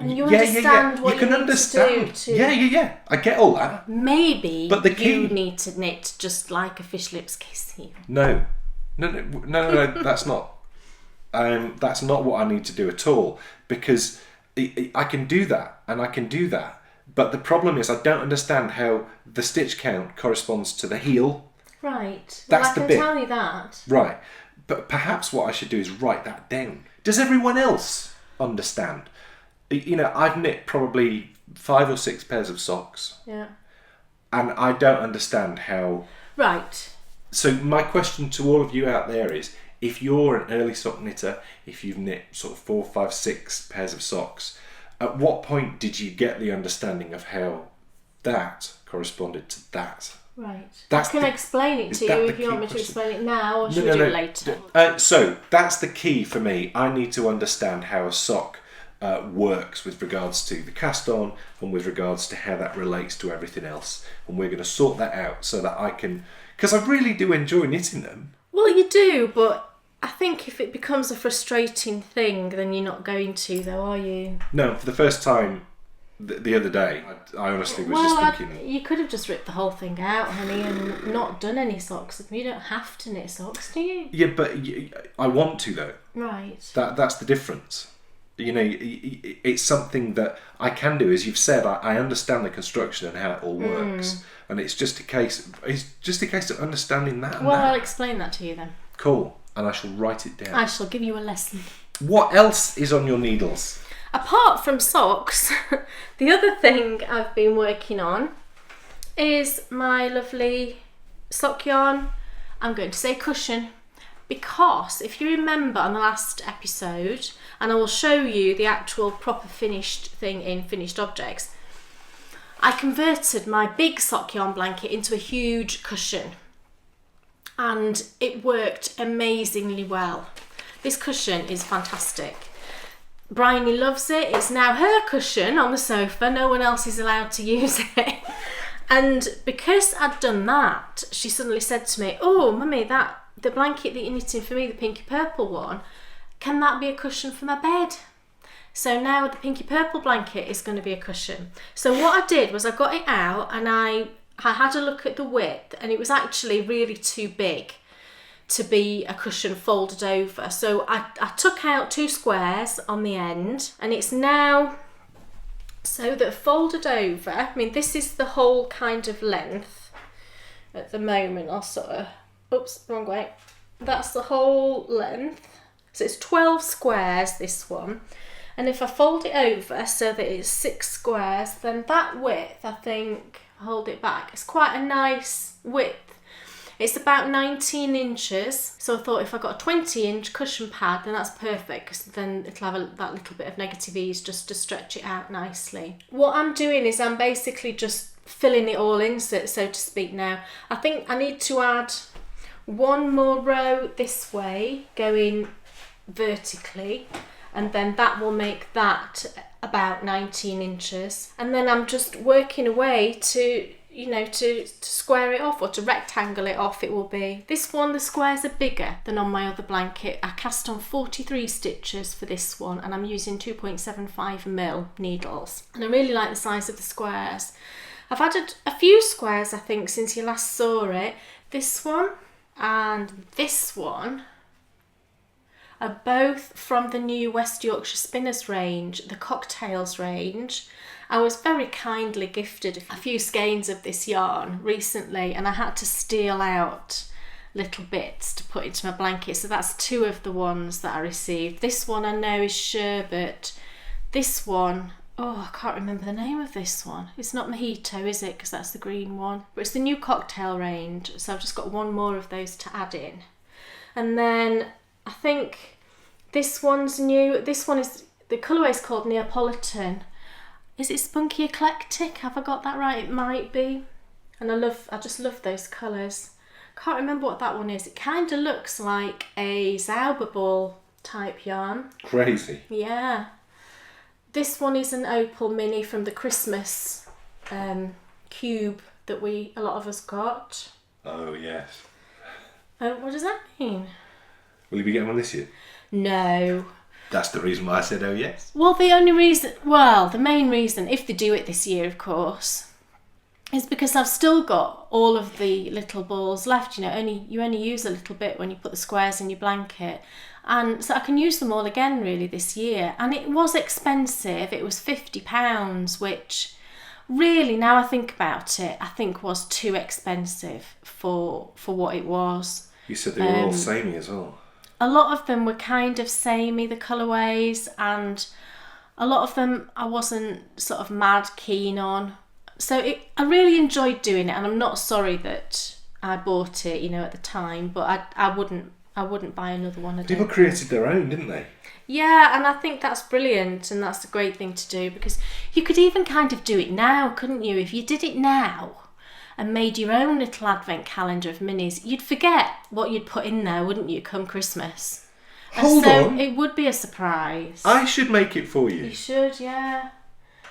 And you understand what you can understand. To do. Yeah. I get all that. Maybe but the key... you need to knit just like a fish lips kiss heel. No, that's not. That's not what I need to do at all, because I can do that and I can do that. But the problem is I don't understand how the stitch count corresponds to the heel. Right. That's I the can bit. tell you that. Right. But perhaps what I should do is write that down. Does everyone else understand? You know, I've knit probably 5 or 6 pairs of socks. Yeah. And I don't understand how... Right. So my question to all of you out there is, if you're an early sock knitter, if you've knit sort of 4, 5, 6 pairs of socks, at what point did you get the understanding of how that corresponded to that? Right. That's I can explain it to you if you want me to explain it now, or should we do it later? So that's the key for me. I need to understand how a sock works with regards to the cast on and with regards to how that relates to everything else. And we're going to sort that out so that I can... Because I really do enjoy knitting them. Well, you do, but I think if it becomes a frustrating thing, then you're not going to, though, are you? No, for the first time the other day, I honestly was just thinking... You could have just ripped the whole thing out, honey, and not done any socks. You don't have to knit socks, do you? Yeah, but I want to, though. Right. That's the difference. You know, it's something that I can do. As you've said, I understand the construction and how it all works, and it's just a case of understanding that. Well, I'll explain that to you then. Cool, and I shall write it down. I shall give you a lesson. What else is on your needles? Apart from socks, the other thing I've been working on is my lovely sock yarn. I'm going to say cushion, because if you remember on the last episode, and I will show you the actual proper finished thing in Finished Objects, I converted my big sock yarn blanket into a huge cushion, and it worked amazingly well. This cushion is fantastic. Bryony loves it. It's now her cushion on the sofa. No one else is allowed to use it. And because I'd done that, she suddenly said to me, "Oh, Mummy, the blanket that you're knitting for me, the pinky purple one, can that be a cushion for my bed?" So now the pinky purple blanket is going to be a cushion. So what I did was I got it out and I had a look at the width, and it was actually really too big to be a cushion folded over. So I took out 2 squares on the end, and it's now so that folded over. I mean, this is the whole kind of length at the moment. I'll sort of, oops, wrong way. That's the whole length. So it's 12 squares, this one. And if I fold it over so that it's 6 squares, then that width, I think, hold it back, it's quite a nice width. It's about 19 inches. So I thought if I got a 20-inch cushion pad, then that's perfect, because then it'll have that little bit of negative ease just to stretch it out nicely. What I'm doing is I'm basically just filling it all in, so to speak now. I think I need to add 1 more row this way, going vertically, and then that will make that about 19 inches. And then I'm just working away to, you know, to square it off, or to rectangle it off it will be. This one, the squares are bigger than on my other blanket. I cast on 43 stitches for this one, and I'm using 2.75mm needles. And I really like the size of the squares. I've added a few squares, I think, since you last saw it. This one and this one are both from the new West Yorkshire Spinners range, the Cocktails range. I was very kindly gifted a few skeins of this yarn recently, and I had to steal out little bits to put into my blanket. So that's 2 of the ones that I received. This one I know is sherbet. This one, oh, I can't remember the name of this one. It's not mojito, is it? Because that's the green one. But it's the new Cocktail range. So I've just got 1 more of those to add in. And then I think this one's new. This one is, the colourway is called Neapolitan. Is it Spunky Eclectic? Have I got that right? It might be. And I just love those colours. Can't remember what that one is. It kind of looks like a Zauberball type yarn. Crazy. Yeah. This one is an Opal Mini from the Christmas cube that a lot of us got. Oh, yes. What does that mean? Will you be getting one this year? No. That's the reason why I said, oh, yes. Well, the main reason, if they do it this year, of course, is because I've still got all of the little balls left. You know, you only use a little bit when you put the squares in your blanket. And so I can use them all again really this year. And it was expensive. It was £50, which really, now I think about it, I think was too expensive for what it was. You said they were all samey as well. A lot of them were kind of samey, the colourways, and a lot of them I wasn't sort of mad keen on. So I really enjoyed doing it, and I'm not sorry that I bought it, you know, at the time, but I wouldn't buy another one. People created their own, didn't they? Yeah, and I think that's brilliant, and that's a great thing to do, because you could even kind of do it now, couldn't you? If you did it now and made your own little advent calendar of minis, you'd forget what you'd put in there, wouldn't you, come Christmas? Hold on. It would be a surprise. I should make it for you. You should, yeah.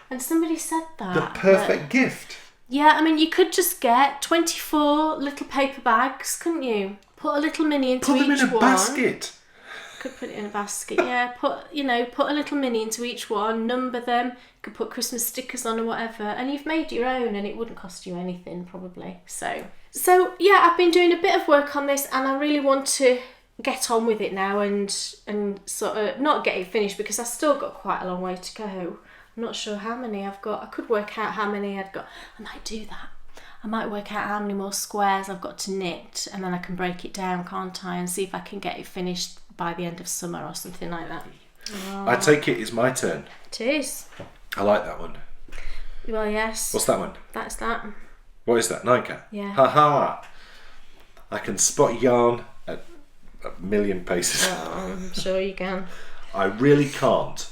And somebody said that. The perfect gift. Yeah, I mean, you could just get 24 little paper bags, couldn't you? Put a little mini into each one. Put them in a basket. Could put it in a basket, yeah. Put a little mini into each one, number them. Could put Christmas stickers on or whatever, and you've made your own, and it wouldn't cost you anything probably. So yeah, I've been doing a bit of work on this, and I really want to get on with it now and sort of not get it finished, because I've still got quite a long way to go. I'm not sure how many I've got. I could work out how many I'd got. I might do that. I might work out how many more squares I've got to knit, and then I can break it down, can't I, and see if I can get it finished by the end of summer or something like that. I take it's my turn. It is. I like that one. Well, yes. What's that one? That's that. What is that? Nightcap? Yeah. Ha. I can spot yarn at a million paces. Oh, I'm sure you can. I really can't.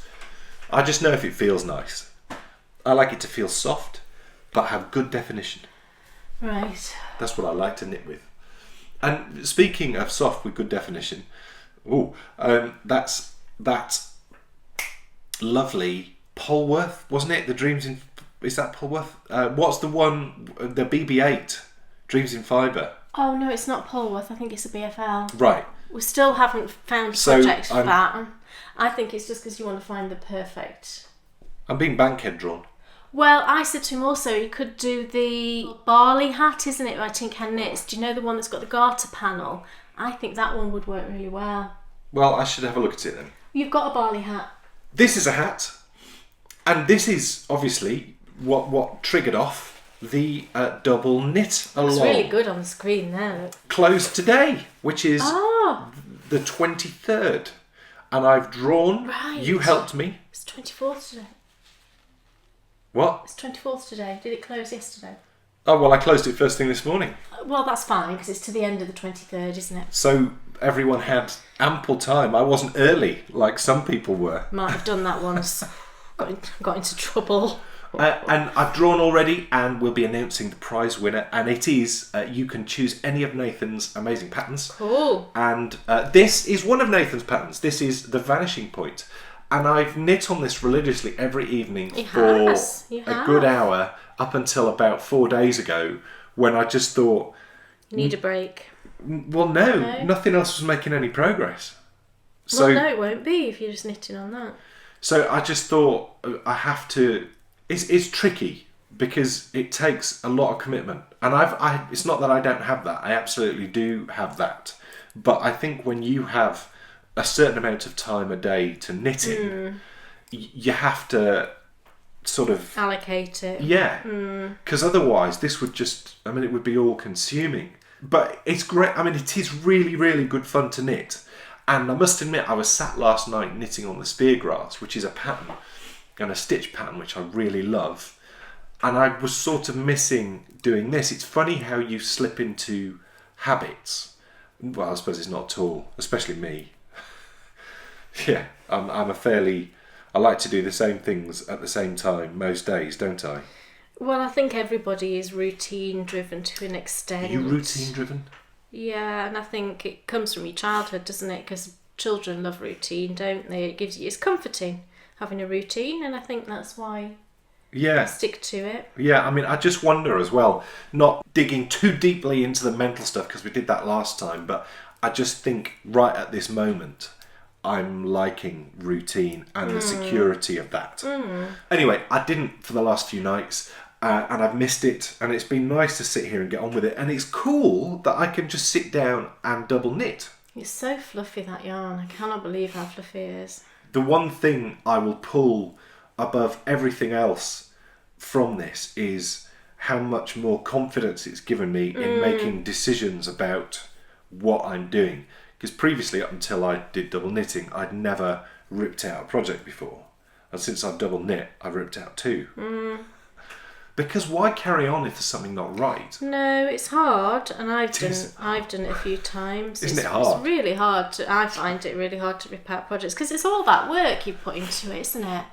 I just know if it feels nice. I like it to feel soft, but have good definition. Right. That's what I like to knit with. And speaking of soft with good definition, that's that lovely Polworth, wasn't it? The Dreams in... Is that Polworth? What's the one, the BB8, Dreams in Fibre? Oh, no, it's not Polworth. I think it's a BFL. Right. We still haven't found a project for that. I think it's just because you want to find the perfect... I'm being bankhead drawn. Well, I said to him also, you could do the barley hat, isn't it, by Tin Can Knits? Do you know the one that's got the garter panel? I think that one would work really well. Well, I should have a look at it then. You've got a barley hat. This is a hat, and this is obviously what triggered off the double knit along. It's really good on the screen there. Look. Closed today, which is the 23rd. And I've drawn, Right. You helped me. It's 24th today. What? It's 24th today. Did it close yesterday? Oh, well, I closed it first thing this morning. Well, that's fine, because it's to the end of the 23rd, isn't it? So everyone had ample time. I wasn't early like some people were. Might have done that once. got into trouble. And I've drawn already, and we'll be announcing the prize winner. And it is, you can choose any of Nathan's amazing patterns. Cool. And this is one of Nathan's patterns. This is the Vanishing Point. And I've knit on this religiously every evening for a good hour up until about 4 days ago, when I just thought... You need a break. Well, no, nothing else was making any progress. So, Well, no, it won't be if you're just knitting on that. So I just thought I have to... It's tricky because it takes a lot of commitment. And it's not that I don't have that. I absolutely do have that. But I think when you have a certain amount of time a day to knitting, you have to sort of... Allocate it. Yeah. Because otherwise this would just... I mean, it would be all consuming. But it's great. I mean, it is really, really good fun to knit. And I must admit, I was sat last night knitting on the speargrass, which is a pattern, and a stitch pattern, which I really love. And I was sort of missing doing this. It's funny how you slip into habits. Well, I suppose it's not at all, especially me. Yeah, I'm a fairly... I like to do the same things at the same time most days, don't I? Well, I think everybody is routine driven to an extent. Are you routine driven? Yeah, and I think it comes from your childhood, doesn't it? Because children love routine, don't they? It's comforting having a routine, and I think that's why I stick to it. Yeah, I mean, I just wonder as well, not digging too deeply into the mental stuff, because we did that last time, but I just think right at this moment, I'm liking routine and the security of that. Anyway, I didn't for the last few nights, and I've missed it, and it's been nice to sit here and get on with it, and it's cool that I can just sit down and double knit. It's so fluffy, that yarn. I cannot believe how fluffy it is. The one thing I will pull above everything else from this is how much more confidence it's given me in making decisions about what I'm doing. Because previously, up until I did double knitting, I'd never ripped out a project before. And since I've double knit, I've ripped out 2. Because why carry on if there's something not right? No, it's hard, and I've done it a few times. Isn't it hard? It's really hard. I find it really hard to rip out projects because it's all that work you put into it, isn't it?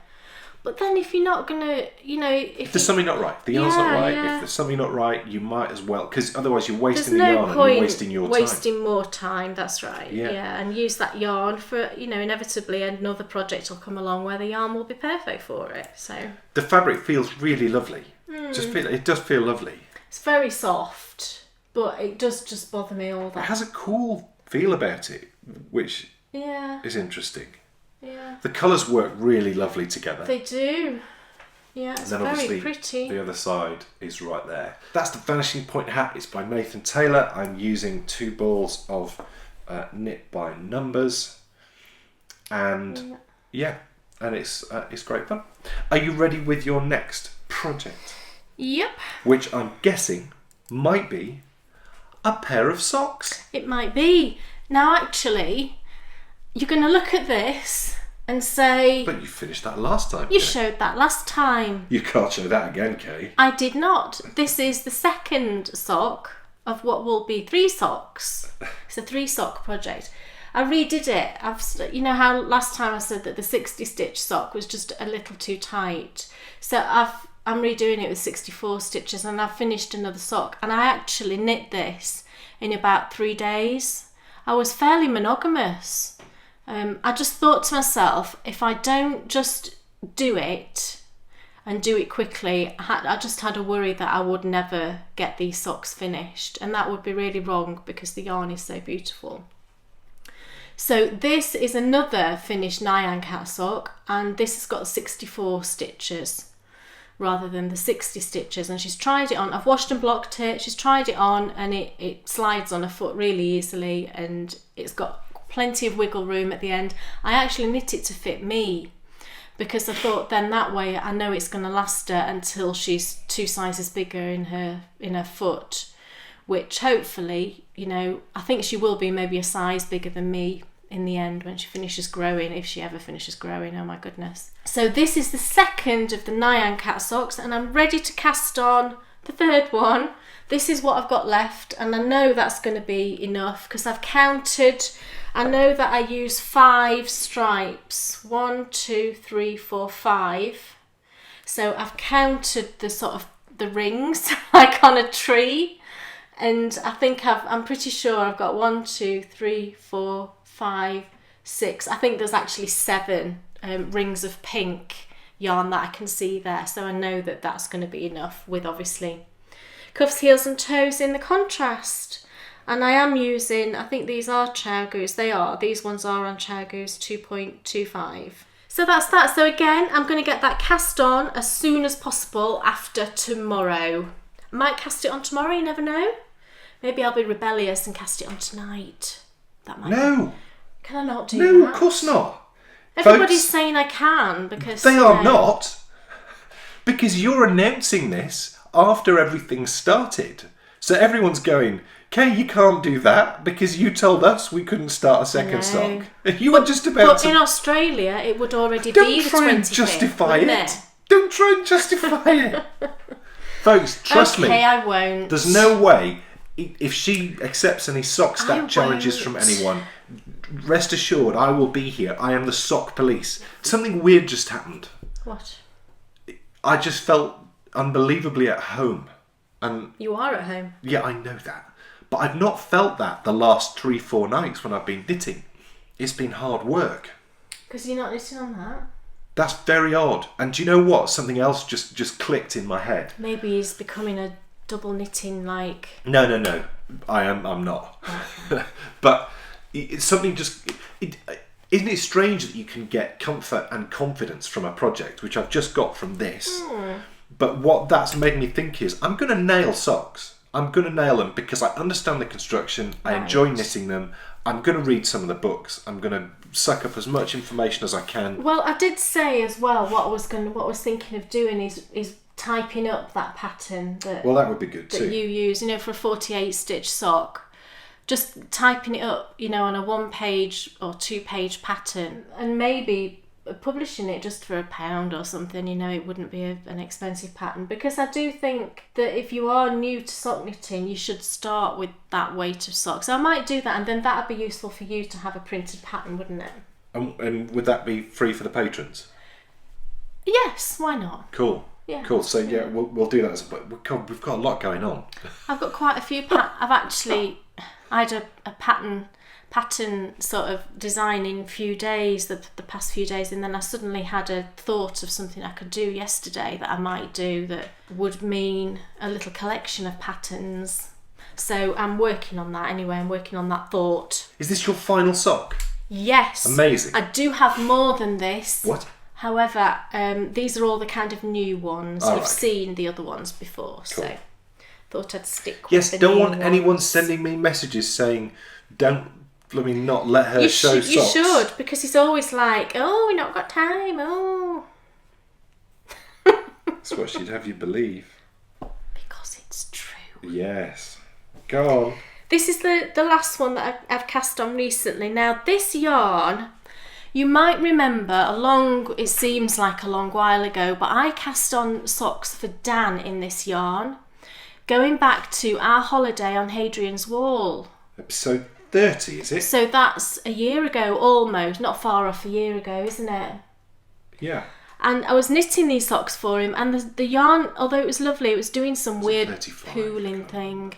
But then if you're not gonna, if there's something not right, the yarn's not right. Yeah. If there's something not right, you might as well, because otherwise you're wasting there's the no yarn point and you're wasting your time. wasting more time. That's right. Yeah, and use that yarn for inevitably another project will come along where the yarn will be perfect for it. So the fabric feels really lovely. It does feel lovely. it's very soft, but it does just bother me all It that. has a cool feel about it, which Yeah, is interesting. yeah. The colours work really lovely together. They do. Yeah, it's And then very obviously pretty. the other side is right there. That's the Vanishing Point hat. It's by Nathan Taylor. I'm using 2 balls of knit by numbers, and and it's great fun. Are you ready with your next project? Yep. Which I'm guessing might be a pair of socks. It might be. Now, actually, you're going to look at this and say, But you finished that last time. you Kay. showed that last time. You can't show that again, Kay. I did not. This is the second sock of what will be 3 socks. It's a 3 sock project. I redid it. You know how last time I said that the 60 stitch sock was just a little too tight. So I'm redoing it with 64 stitches, and I've finished another sock, and I actually knit this in about 3 days. I was fairly monogamous. I just thought to myself, if I don't just do it and do it quickly, I just had a worry that I would never get these socks finished, and that would be really wrong because the yarn is so beautiful. So this is another finished Nyan Cat sock, and this has got 64 stitches rather than the 60 stitches, and she's tried it on. I've washed and blocked it. She's tried it on, and it slides on her foot really easily, and it's got plenty of wiggle room at the end. I actually knit it to fit me because I thought then that way I know it's going to last her until she's 2 sizes bigger in her foot, which hopefully, I think she will be maybe a size bigger than me in the end when she finishes growing, if she ever finishes growing. Oh my goodness. So this is the second of the Nyan Cat socks, and I'm ready to cast on the third one. This is what I've got left, and I know that's going to be enough because I've counted. I know that I use 5 stripes. 1, 2, 3, 4, 5. So I've counted the sort of the rings like on a tree, and I think I'm pretty sure I've got 1, 2, 3, 4, 5, 6. I think there's actually 7 rings of pink yarn that I can see there, so I know that that's going to be enough with obviously cuffs, heels and toes in the contrast. And I am using, I think these are Chow Goose. These ones are on Chow Goose 2.25. So that's that. So again, I'm going to get that cast on as soon as possible after tomorrow. I might cast it on tomorrow, you never know. Maybe I'll be rebellious and cast it on tonight. That might No. Can I not do No, that? of course not. Everybody's Folks, saying I can because... they are not. Because you're announcing this after everything's started. So everyone's going, Kay, you can't do that because you told us we couldn't start a second sock. And you were just about But to... in Australia, it would already Don't be the 25th. try and justify wouldn't it. Don't try and justify it. Folks, trust me. Okay, I won't. There's no way, if she accepts any sock stack I challenges from won't. anyone, rest assured I will be here. I am the sock police. Something weird just happened. What? I just felt unbelievably at home. And You are at home. yeah, I know that. But I've not felt that the last 3-4 nights when I've been knitting. It's been hard work. Because you're not knitting on that. That's very odd. And do you know what? Something else just clicked in my head. Maybe he's becoming a double knitting like... No. I'm not. But it's something just... Isn't it strange that you can get comfort and confidence from a project, which I've just got from this? But what that's made me think is, I'm going to nail socks. I'm going to nail them because I understand the construction. I enjoy knitting them. I'm going to read some of the books. I'm going to suck up as much information as I can. Well, I did say as well what I was thinking of doing is typing up that pattern that would be good that too. you use, for a 48 stitch sock. Just typing it up, on a 1-page or 2-page pattern, and maybe publishing it just for £1 or something. It wouldn't be an expensive pattern, because I do think that if you are new to sock knitting, you should start with that weight of sock. So I might do that, and then that would be useful for you to have a printed pattern, wouldn't it? And would that be free for the patrons? Yes, why not? Cool. Yeah. Cool. So yeah, we'll do that. We've got a lot going on. I've got quite a few. I had a pattern sort of design in few days, the past few days, and then I suddenly had a thought of something I could do yesterday that I might do that would mean a little collection of patterns. So I'm working on that anyway. I'm working on that thought. Is this your final sock? Yes. Amazing. I do have more than this. What? However, these are all the kind of new ones. Oh, You've right. seen the other ones before, Cool. so thought I'd stick with Yes, the don't new want anyone ones. sending me messages saying, don't, not let her show socks. You should, because he's always like, oh, we've not got time, oh. That's what she'd have you believe. Because it's true. Yes. Go on. This is the last one that I've cast on recently. Now, this yarn, you might remember it seems like a long while ago, but I cast on socks for Dan in this yarn, going back to our holiday on Hadrian's Wall. Episode 30, is it? So that's a year ago, almost, not far off a year ago, isn't it? Yeah. And I was knitting these socks for him, and the yarn, although it was lovely, it was doing some weird 35? pooling thing.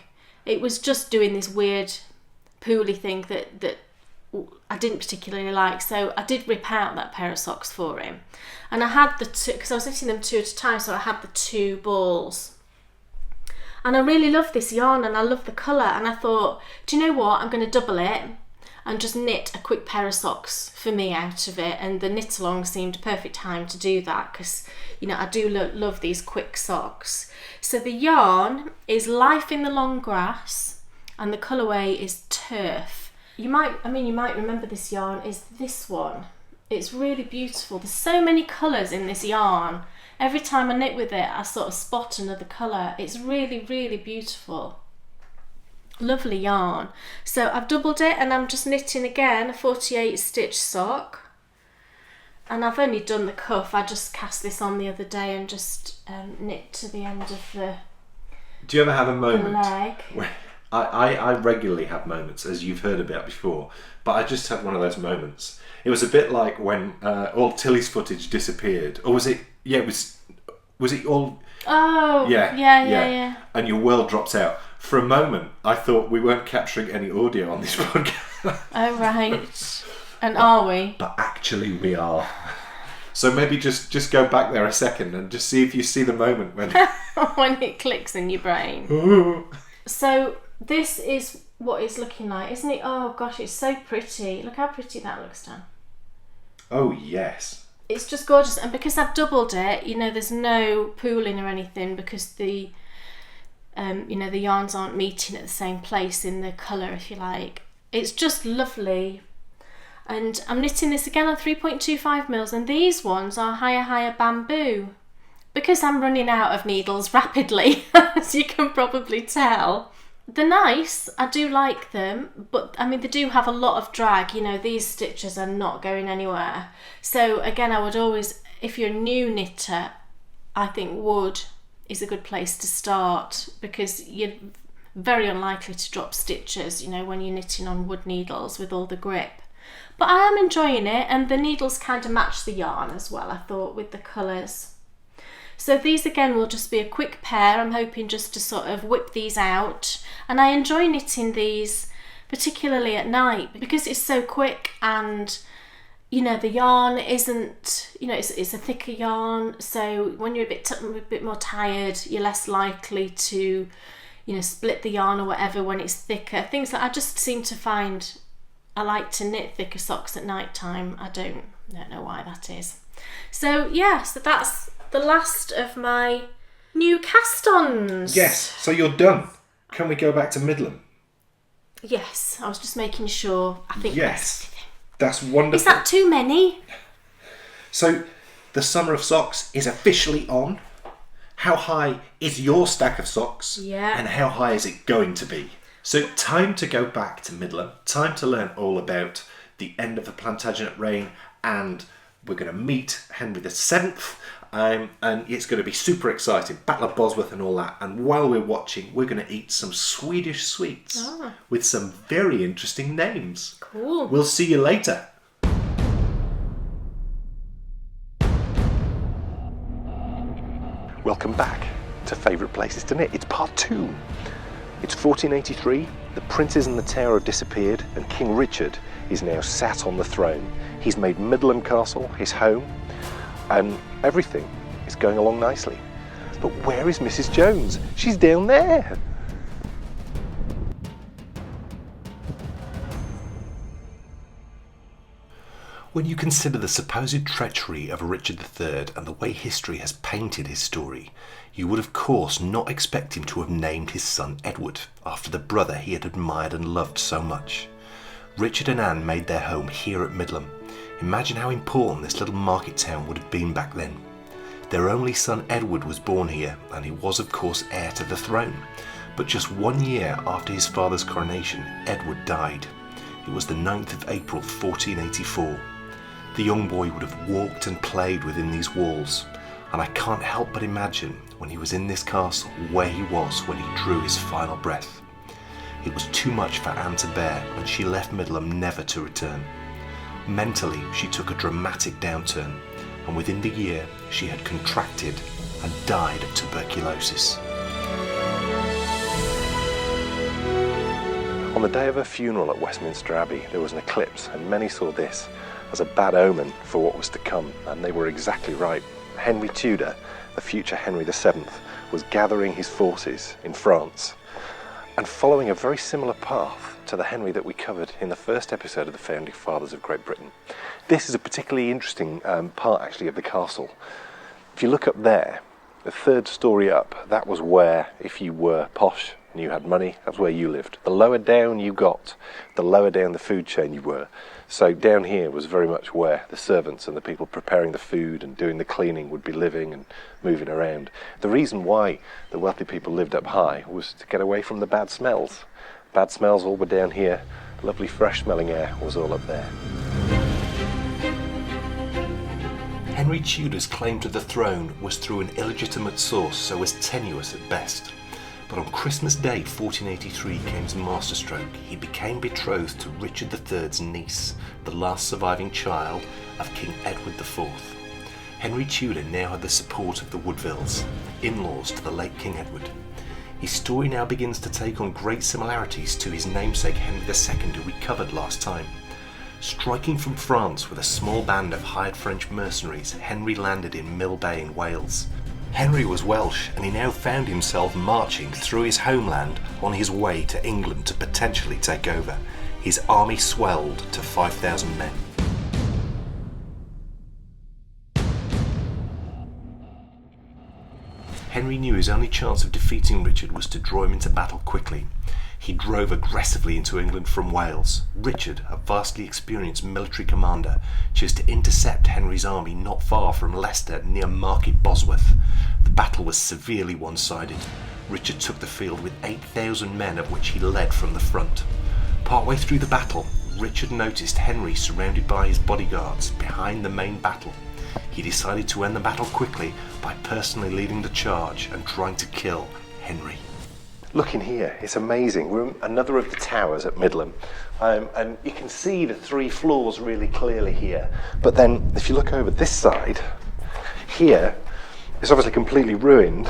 It was just doing this weird pooly thing that I didn't particularly like, so I did rip out that pair of socks for him. And I had the two, because I was knitting them 2 at a time, so I had the 2 balls. And I really love this yarn, and I love the colour, and I thought, do you know what, I'm going to double it and just knit a quick pair of socks for me out of it. And the knit along seemed a perfect time to do that, because I do love these quick socks. So the yarn is Life in the Long Grass, and the colourway is Turf. You might remember this yarn is this one. It's really beautiful. There's so many colours in this yarn. Every time I knit with it, I sort of spot another colour. It's really, really beautiful. Lovely yarn. So I've doubled it, and I'm just knitting again a 48 stitch sock. And I've only done the cuff. I just cast this on the other day and just knit to the end of the Do you ever have a moment leg. where I regularly have moments, as you've heard about before, but I just had one of those moments. It was a bit like when all Tilly's footage disappeared, or was it? Yeah, was it all? Oh, yeah. And your world drops out. For a moment, I thought we weren't capturing any audio on this podcast. Oh, right. And are we? But actually we are. So maybe just go back there a second and just see if you see the moment when when it clicks in your brain. So this is what it's looking like, isn't it? Oh gosh, it's so pretty. Look how pretty that looks, Dan. Oh yes. It's just gorgeous, and because I've doubled it, there's no pooling or anything, because the the yarns aren't meeting at the same place in the colour, if you like. It's just lovely. And I'm knitting this again on 3.25 mils, and these ones are higher bamboo, because I'm running out of needles rapidly, as you can probably tell. They're nice, I do like them, but they do have a lot of drag. These stitches are not going anywhere. So again, I would always, if you're a new knitter, I think wood is a good place to start, because you're very unlikely to drop stitches, when you're knitting on wood needles with all the grip. But I am enjoying it, and the needles kind of match the yarn as well, I thought, with the colours. So these again will just be a quick pair. I'm hoping just to sort of whip these out, and I enjoy knitting these particularly at night, because it's so quick, and the yarn isn't, it's a thicker yarn, so when you're a bit more tired, you're less likely to split the yarn or whatever when it's thicker. Things that I just seem to find I like to knit thicker socks at night time. I don't know why that is. So so that's the last of my new cast-ons. Yes, so you're done. Can we go back to Midland? Yes, I was just making sure. I think Yes, that's wonderful. Is that too many? So, the summer of socks is officially on. How high is your stack of socks? Yeah. And how high is it going to be? So, time to go back to Midland. Time to learn all about the end of the Plantagenet reign, and we're going to meet Henry VII. And it's going to be super exciting. Battle of Bosworth and all that. And while we're watching, we're going to eat some Swedish sweets with some very interesting names. Cool. We'll see you later. Welcome back to Favourite Places to Knit. It's part 2. It's 1483, the princes in the tower have disappeared, and King Richard is now sat on the throne. He's made Midland Castle his home, and everything is going along nicely. But where is Mrs. Jones? She's down there. When you consider the supposed treachery of Richard III and the way history has painted his story, you would of course not expect him to have named his son Edward after the brother he had admired and loved so much. Richard and Anne made their home here at Midland. Imagine how important this little market town would have been back then. Their only son Edward was born here, and he was of course heir to the throne. But just 1 year after his father's coronation, Edward died. It was the 9th of April 1484. The young boy would have walked and played within these walls, and I can't help but imagine when he was in this castle where he was when he drew his final breath. It was too much for Anne to bear, and she left Midland never to return. Mentally, she took a dramatic downturn, and within the year she had contracted and died of tuberculosis. On the day of her funeral at Westminster Abbey, there was an eclipse, and many saw this as a bad omen for what was to come, and they were exactly right. Henry Tudor, the future Henry VII, was gathering his forces in France and following a very similar path to the Henry that we covered in the first episode of the Founding Fathers of Great Britain. This is a particularly interesting part actually of the castle. If you look up there, the 3rd story up, that was where, if you were posh and you had money, that's where you lived. The lower down you got, the lower down the food chain you were. So down here was very much where the servants and the people preparing the food and doing the cleaning would be living and moving around. The reason why the wealthy people lived up high was to get away from the bad smells. Bad smells all were down here. Lovely fresh smelling air was all up there. Henry Tudor's claim to the throne was through an illegitimate source, so was tenuous at best. But on Christmas Day 1483 came his masterstroke. He became betrothed to Richard III's niece, the last surviving child of King Edward IV. Henry Tudor now had the support of the Woodvilles, in-laws to the late King Edward. His story now begins to take on great similarities to his namesake Henry II, who we covered last time. Striking from France with a small band of hired French mercenaries, Henry landed in Mill Bay in Wales. Henry was Welsh, and he now found himself marching through his homeland on his way to England to potentially take over. His army swelled to 5,000 men. Henry knew his only chance of defeating Richard was to draw him into battle quickly. He drove aggressively into England from Wales. Richard, a vastly experienced military commander, chose to intercept Henry's army not far from Leicester near Market Bosworth. The battle was severely one-sided. Richard took the field with 8,000 men, of which he led from the front. Partway through the battle, Richard noticed Henry surrounded by his bodyguards behind the main battle. He decided to end the battle quickly by personally leading the charge and trying to kill Henry. Look in here, it's amazing. We're in another of the towers at Midland, and you can see the 3 floors really clearly here. But then if you look over this side, here, it's obviously completely ruined,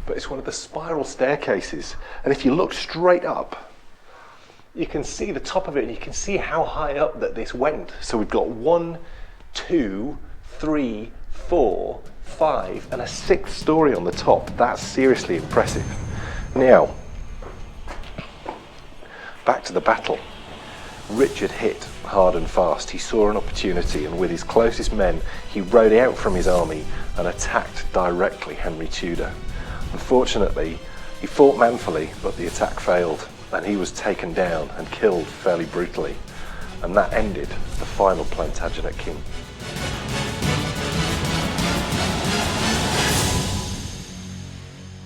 but it's one of the spiral staircases. And if you look straight up, you can see the top of it, and you can see how high up that this went. So we've got 1, 2, 3, 4, 5, and a 6th story on the top. That's seriously impressive. Now, back to the battle. Richard hit hard and fast. He saw an opportunity, and with his closest men, he rode out from his army and attacked directly Henry Tudor. Unfortunately, He fought manfully, but the attack failed, and he was taken down and killed fairly brutally. And that ended the final Plantagenet king.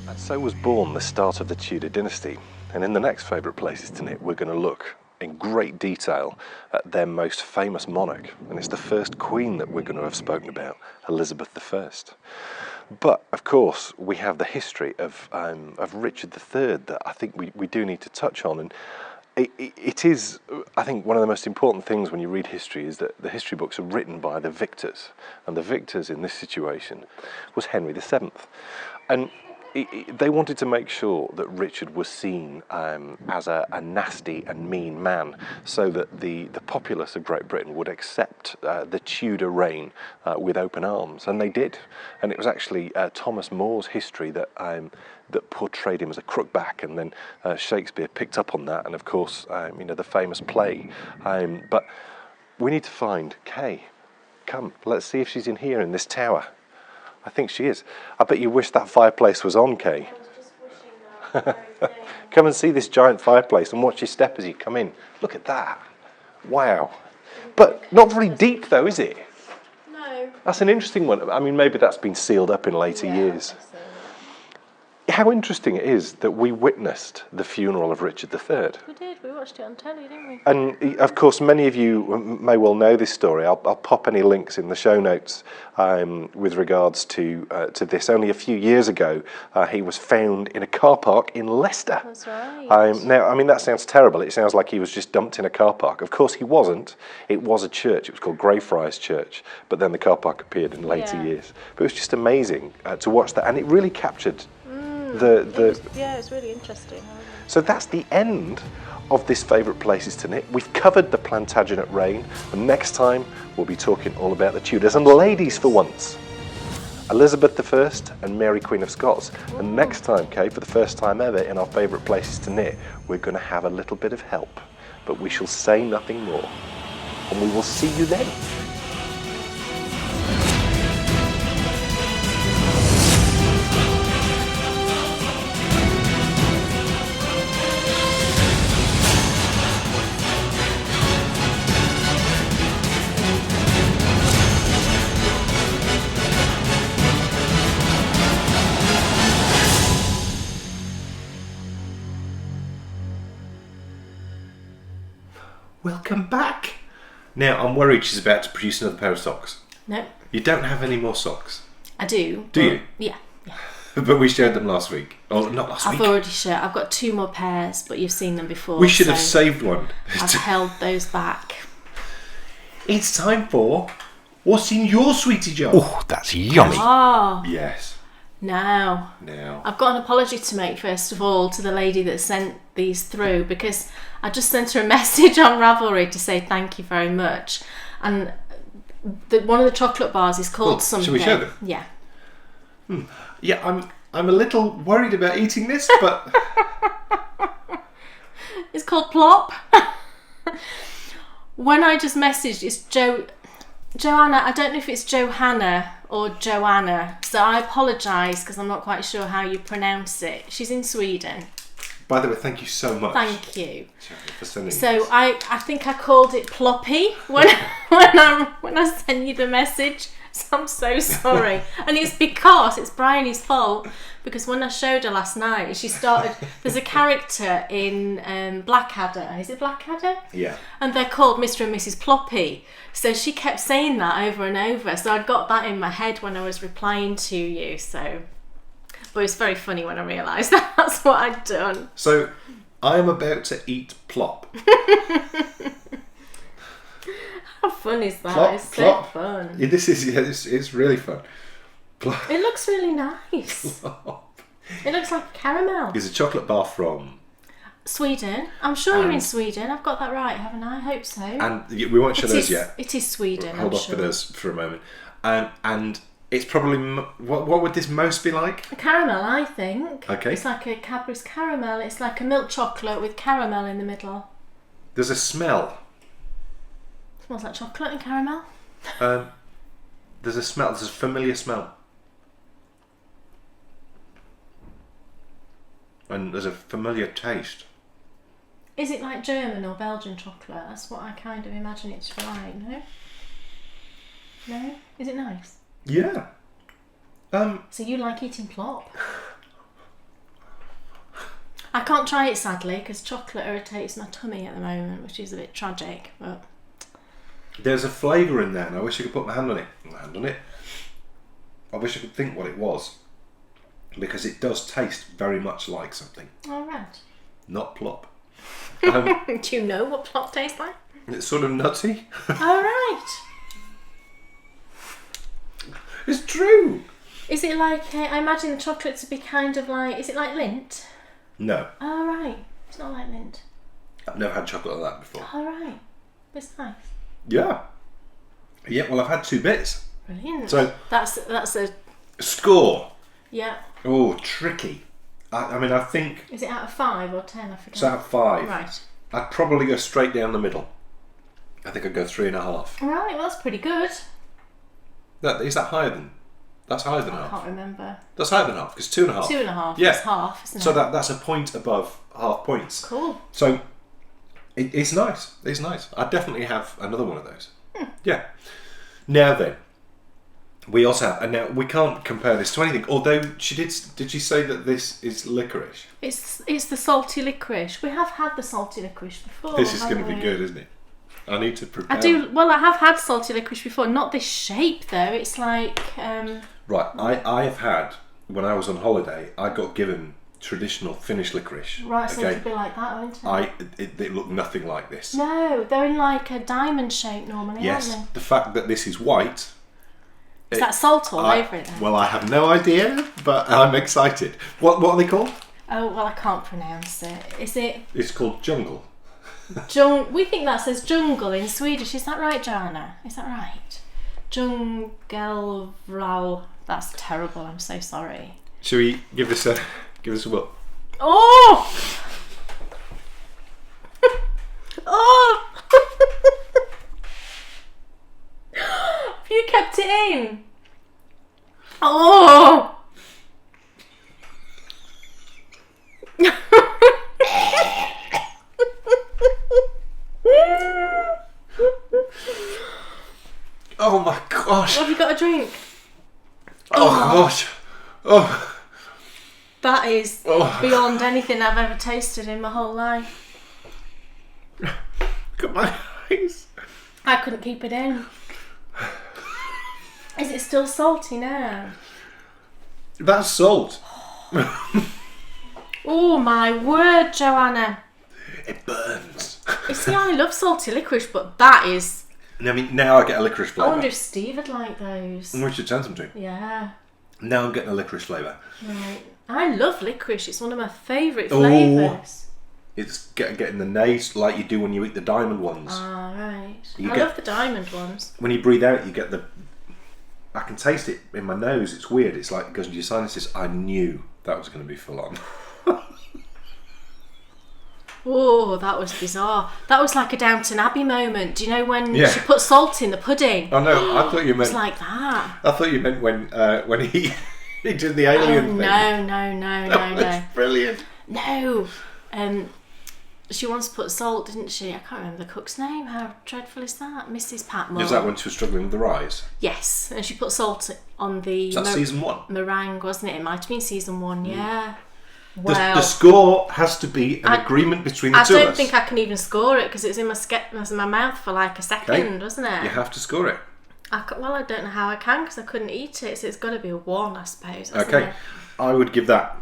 And so was born the start of the Tudor dynasty. And in the next favourite places to knit, we're going to look in great detail at their most famous monarch. And it's the first queen that we're going to have spoken about, Elizabeth I. But, of course, we have the history of Richard III that I think we do need to touch on. And it is, I think, one of the most important things when you read history is that the history books are written by the victors. And the victors in this situation was Henry VII. And they wanted to make sure that Richard was seen as a nasty and mean man, so that the populace of Great Britain would accept the Tudor reign with open arms, and they did. And it was actually Thomas More's history that portrayed him as a crookback, and then Shakespeare picked up on that, and of course, the famous play. But we need to find Kay. Come, let's see if she's in here in this tower. I think she is. I bet you wish that fireplace was on, Kay. I was just wishing that very thing. Come and see this giant fireplace and watch your step as you come in. Look at that. Wow. But not very deep though, is it? No. That's an interesting one. I mean, maybe that's been sealed up in later years. How interesting it is that we witnessed the funeral of Richard III. We did. We watched it on telly, didn't we? And of course, many of you may well know this story. I'll pop any links in the show notes with regards to this. Only a few years ago, he was found in a car park in Leicester. That's right. Now, I mean, that sounds terrible. It sounds like he was just dumped in a car park. Of course, he wasn't. It was a church. It was called Greyfriars Church. But then the car park appeared in later years. But it was just amazing to watch that, and it really captured. It's really interesting. So that's the end of this favourite places to knit. We've covered the Plantagenet reign, and next time we'll be talking all about the Tudors and ladies for once. Elizabeth I and Mary Queen of Scots. And next time, Kay, for the first time ever in our favourite places to knit, we're going to have a little bit of help. But we shall say nothing more. And we will see you then. Welcome back. Now, I'm worried she's about to produce another pair of socks. No. You don't have any more socks. I do. Do you? Yeah. But we showed them last week. Oh, not last week. I've already showed. I've got 2 more pairs, but you've seen them before. We should have saved one. I've held those back. It's time for what's in your sweetie jar. Oh, that's yummy. Oh, Yes. now. I've got an apology to make, first of all, to the lady that sent these through, because I just sent her a message on Ravelry to say thank you very much. And one of the chocolate bars is called something. Shall we show them? Yeah. Yeah, I'm a little worried about eating this, but It's called Plop. When I just messaged, it's Joanna. I don't know if it's Johanna or Joanna, so I apologise because I'm not quite sure how you pronounce it. She's in Sweden. by the way, thank you so much. Thank you. For sending So this. I think I called it Ploppy when I sent you the message. So I'm so sorry. And it's because it's Bryony's fault, because when I showed her last night, she started, there's a character in Blackadder. Is it Blackadder? Yeah. And they're called Mr. and Mrs. Ploppy. So she kept saying that over and over. So I got that in my head when I was replying to you. So, but it's very funny when I realised that's what I'd done. So I am about to eat Plop. How fun is that? Plop, It's plop. so fun. Yeah, this is it's really fun. Plop. It looks really nice. It looks like caramel. It's a chocolate bar from Sweden. I'm sure you're in Sweden. I've got that right, haven't I? I hope so. and we won't show those yet. It is Sweden. Hold I'm off sure. for those for a moment. And it's probably what would this most be like? A caramel, I think. Okay. It's like a Cadbury's caramel. It's like a milk chocolate with caramel in the middle. There's a smell. Smells like chocolate and caramel. There's a smell. There's a familiar smell. and there's a familiar taste. Is it like German or Belgian chocolate? That's what I kind of imagine it to be like, no? No? Is it nice? Yeah. So you like eating plop? I can't try it sadly because chocolate irritates my tummy at the moment, which is a bit tragic. But there's a flavour in there, and I wish I could put my hand on it. I wish I could think what it was, because it does taste very much like something. all right. Not plop. Do you know what plop tastes like? It's sort of nutty. All right. It's true. Is it like I imagine the chocolate to be kind of like? Is it like Lindt? No, All right. It's not like Lindt. I've never had chocolate like that before. All right. It's nice. Yeah. Yeah, well, I've had 2 bits. Brilliant. So that's a score. yeah. Oh, tricky. I mean, I think Is it out of 5 or 10? I forget. it's out of 5. Right. I'd probably go straight down the middle. I think I'd go 3.5. Right. Well, that's pretty good. Is that higher than? That's higher than I half. can't remember. That's higher than half because 2.5. 2.5. Yeah. It's half, isn't So it? that's a point above half points. Cool. So it's nice. It's nice. I'd definitely have another one of those. Yeah. Now then, we also have, and now we can't compare this to anything. Although did she say that this is licorice? It's the salty licorice. We have had the salty licorice before. This is going to haven't be we? good, isn't it? I need to prepare. I do. Well, I have had salty licorice before. Not this shape though. It's like. Right. I have had, when I was on holiday, I got given traditional Finnish licorice. Right, so okay? it could be like that, won't it? It looked nothing like this. No, they're in like a diamond shape normally, Yes. aren't The fact that this is white. they? Is that salt all over it then? Well, I have no idea, but I'm excited. What are they called? Oh, well, I can't pronounce it. Is it It's called jungle. We think that says jungle in Swedish. Is that right, Joanna? Is that right? Jungelvral. That's terrible. I'm so sorry. Shall we give this a look? Oh! Oh! Have you kept it in? Oh! Oh my gosh! Have you got a drink? Oh gosh! Oh! That is Oh. beyond anything I've ever tasted in my whole life. Look at my eyes. I couldn't keep it in. Is it still salty now? That's salt. Oh my word, Joanna. It burns. You see, I love salty licorice, but that is... I mean, now I get a licorice I flavour. wonder if Steve would like those. We should send some to him. Yeah. Now I'm getting a licorice flavour. Right. I love licorice. It's one of my favourite Oh. flavours. It's getting the nose like you do when you eat the diamond ones. Ah, right. You I get- love the diamond ones. When you breathe out, you get the... I can taste it in my nose. It's weird. It's like it goes into your sinuses. I knew that was going to be full on. Oh, that was bizarre. That was like a Downton Abbey moment. Do you know when Yeah. she put salt in the pudding? Oh no! I thought you meant. It's like that. I thought you meant when he he did the alien thing. No, That was no. brilliant. No. She once put salt, didn't she? I can't remember the cook's name. How dreadful is that? Mrs. Patmore. Was that when she was struggling with the rise? Yes, and she put salt on the Is that season 1? meringue, wasn't it? It might have been season 1, yeah. The, Well, the score has to be an agreement between the I two of don't us. think I can even score it because it's in my mouth for like a second, Okay. wasn't it? You have to score it. Well, I don't know how I can because I couldn't eat it, so it's got to be a 1, I suppose. Hasn't Okay, it? I would give that,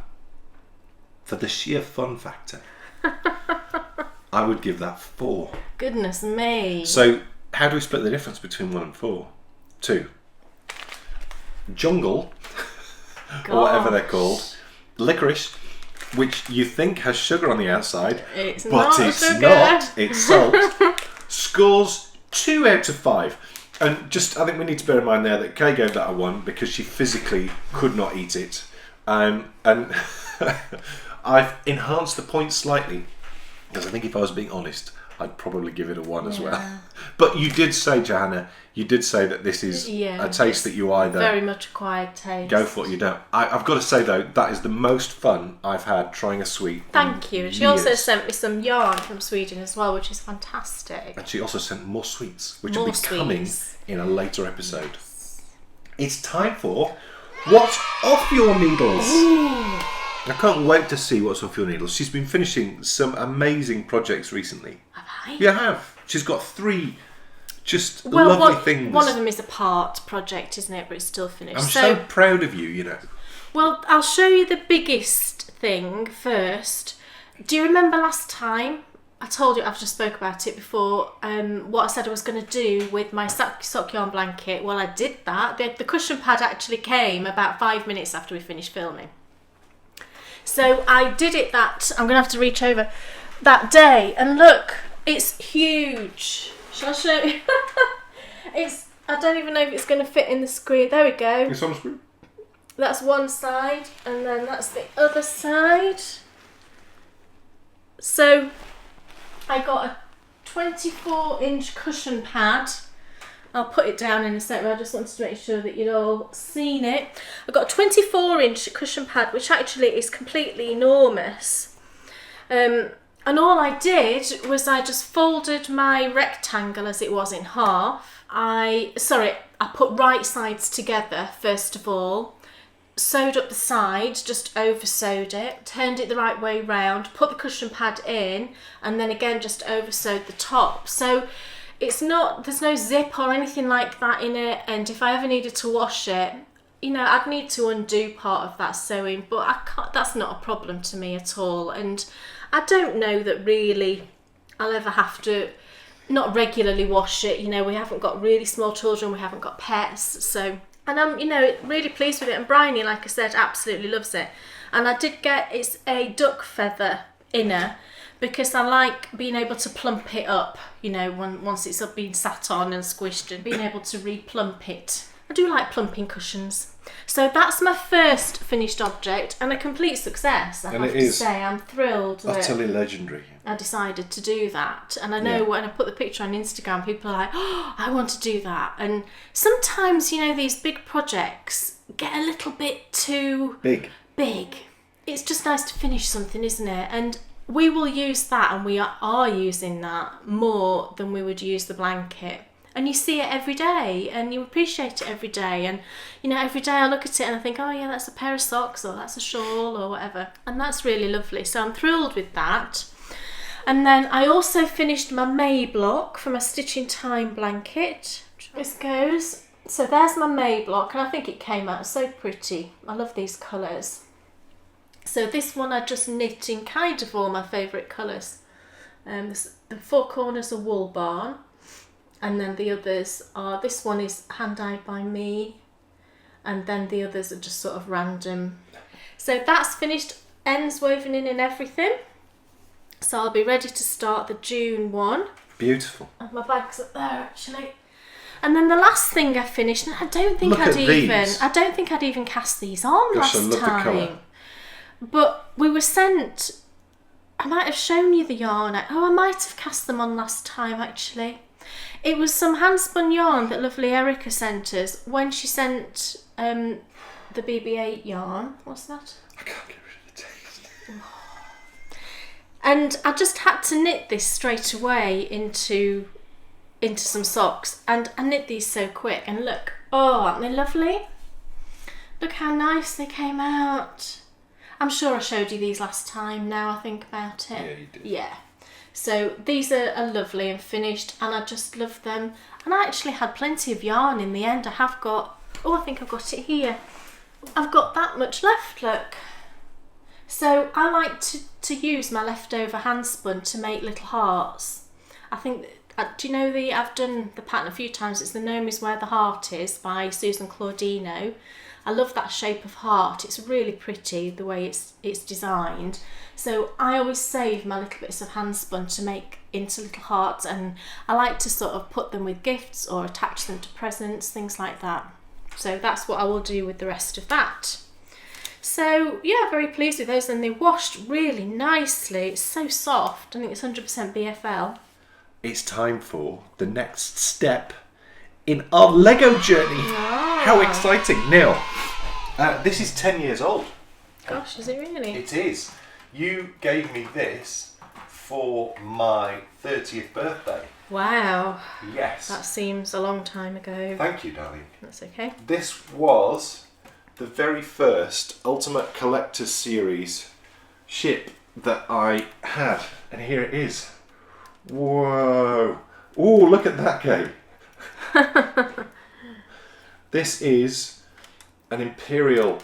for the sheer fun factor, I would give that 4. Goodness me. So, how do we split the difference between 1 and 4? 2. Jungle, or whatever they're called, licorice, which you think has sugar on the outside, It's but not it's sugar. not. It's salt. Scores 2 out of 5. And just, I think we need to bear in mind there that Kay gave that a 1 because she physically could not eat it. And I've enhanced the points slightly Because I think if I was being honest, I'd probably give it a 1 as well. But you did say, Johanna, that this is a taste that you either... Very much acquired taste. Go for it, you don't. I've got to say, though, that is the most fun I've had trying a sweet. Thank you. She also sent me some yarn from Sweden as well, which is fantastic. And she also sent more sweets, which will be coming in a later episode. It's time for What's Off Your Needles? Ooh. I can't wait to see what's off your needles. She's been finishing some amazing projects recently. Have I? You have. She's got 3 just lovely things. One of them is a part project, isn't it? But it's still finished. I'm so proud of you, you know. Well, I'll show you the biggest thing first. Do you remember last time? I told you, I've just spoke about it before, what I said I was going to do with my sock yarn blanket. Well, I did that. The cushion pad actually came about 5 minutes after we finished filming. So I did it I'm going to have to reach over that day. And look, it's huge. Shall I show you? I don't even know if it's going to fit in the screen. There we go. It's on the screen. That's one side, and then that's the other side. So I got a 24-inch cushion pad. I'll put it down in a sec, but I just wanted to make sure that you'd all seen it. I've got a 24-inch cushion pad, which actually is completely enormous. And all I did was I just folded my rectangle as it was in half. I put right sides together first of all, sewed up the side, just over sewed it, turned it the right way round, put the cushion pad in, and then again just over sewed the top. So there's no zip or anything like that in it, and if I ever needed to wash it, you know, I'd need to undo part of that sewing, but that's not a problem to me at all. And I don't know that really I'll ever have to not regularly wash it. You know, we haven't got really small children, we haven't got pets, so... And I'm, really pleased with it. And Bryony, like I said, absolutely loves it. And I did it's a duck feather inner, because I like being able to plump it up, once it's been sat on and squished, and being able to re-plump it. I do like plumping cushions. So that's my first finished object, and a complete success, I have to say. I'm thrilled that utterly legendary. I decided to do that. And I know when I put the picture on Instagram, people are like, oh, I want to do that. And sometimes, these big projects get a little bit too... Big. It's just nice to finish something, isn't it? And we will use that, and we are using that more than we would use the blanket. And you see it every day, and you appreciate it every day. And, every day I look at it and I think, oh yeah, that's a pair of socks, or that's a shawl, or whatever. And that's really lovely. So I'm thrilled with that. And then I also finished my May block for my Stitching Time blanket. This goes. So there's my May block, and I think it came out so pretty. I love these colours. So this one I just knit in kind of all my favourite colours. The 4 corners are Wool Barn, and then the others are, this one is hand dyed by me, and then the others are just sort of random. So that's finished, ends woven in and everything. So I'll be ready to start the June one. Beautiful. And my bag's up there actually. And then the last thing I finished, and I don't think I'd even cast these on last time. The colour. But we were sent, I might have shown you the yarn. I might have cast them on last time actually. It was some hand spun yarn that lovely Erica sent us when she sent the BB-8 yarn. What's that? I can't get rid of the taste. And I just had to knit this straight away into some socks, and I knit these so quick. And look, aren't they lovely? Look how nice they came out. I'm sure I showed you these last time, now I think about it. Yeah, you did. Yeah. So these are lovely and finished, and I just love them. And I actually had plenty of yarn in the end. I have got, I think I've got it here. I've got that much left, look. So I like to use my leftover hand spun to make little hearts. I think, do you know I've done the pattern a few times. It's the Gnome is Where the Heart Is by Susan Claudino. I love that shape of heart. It's really pretty the way it's designed. So I always save my little bits of hand spun to make into little hearts, and I like to sort of put them with gifts or attach them to presents, things like that. So that's what I will do with the rest of that. So yeah, very pleased with those, and they washed really nicely. It's so soft. I think it's 100% BFL. It's time for the next step in our Lego journey. How exciting. Now, this is 10 years old. Gosh, is it really? It is. You gave me this for my 30th birthday. Wow. Yes. That seems a long time ago. Thank you, darling. That's okay. This was the very first Ultimate Collector's Series ship that I had. And here it is. Whoa. Oh, look at that, Kate. This is an Imperial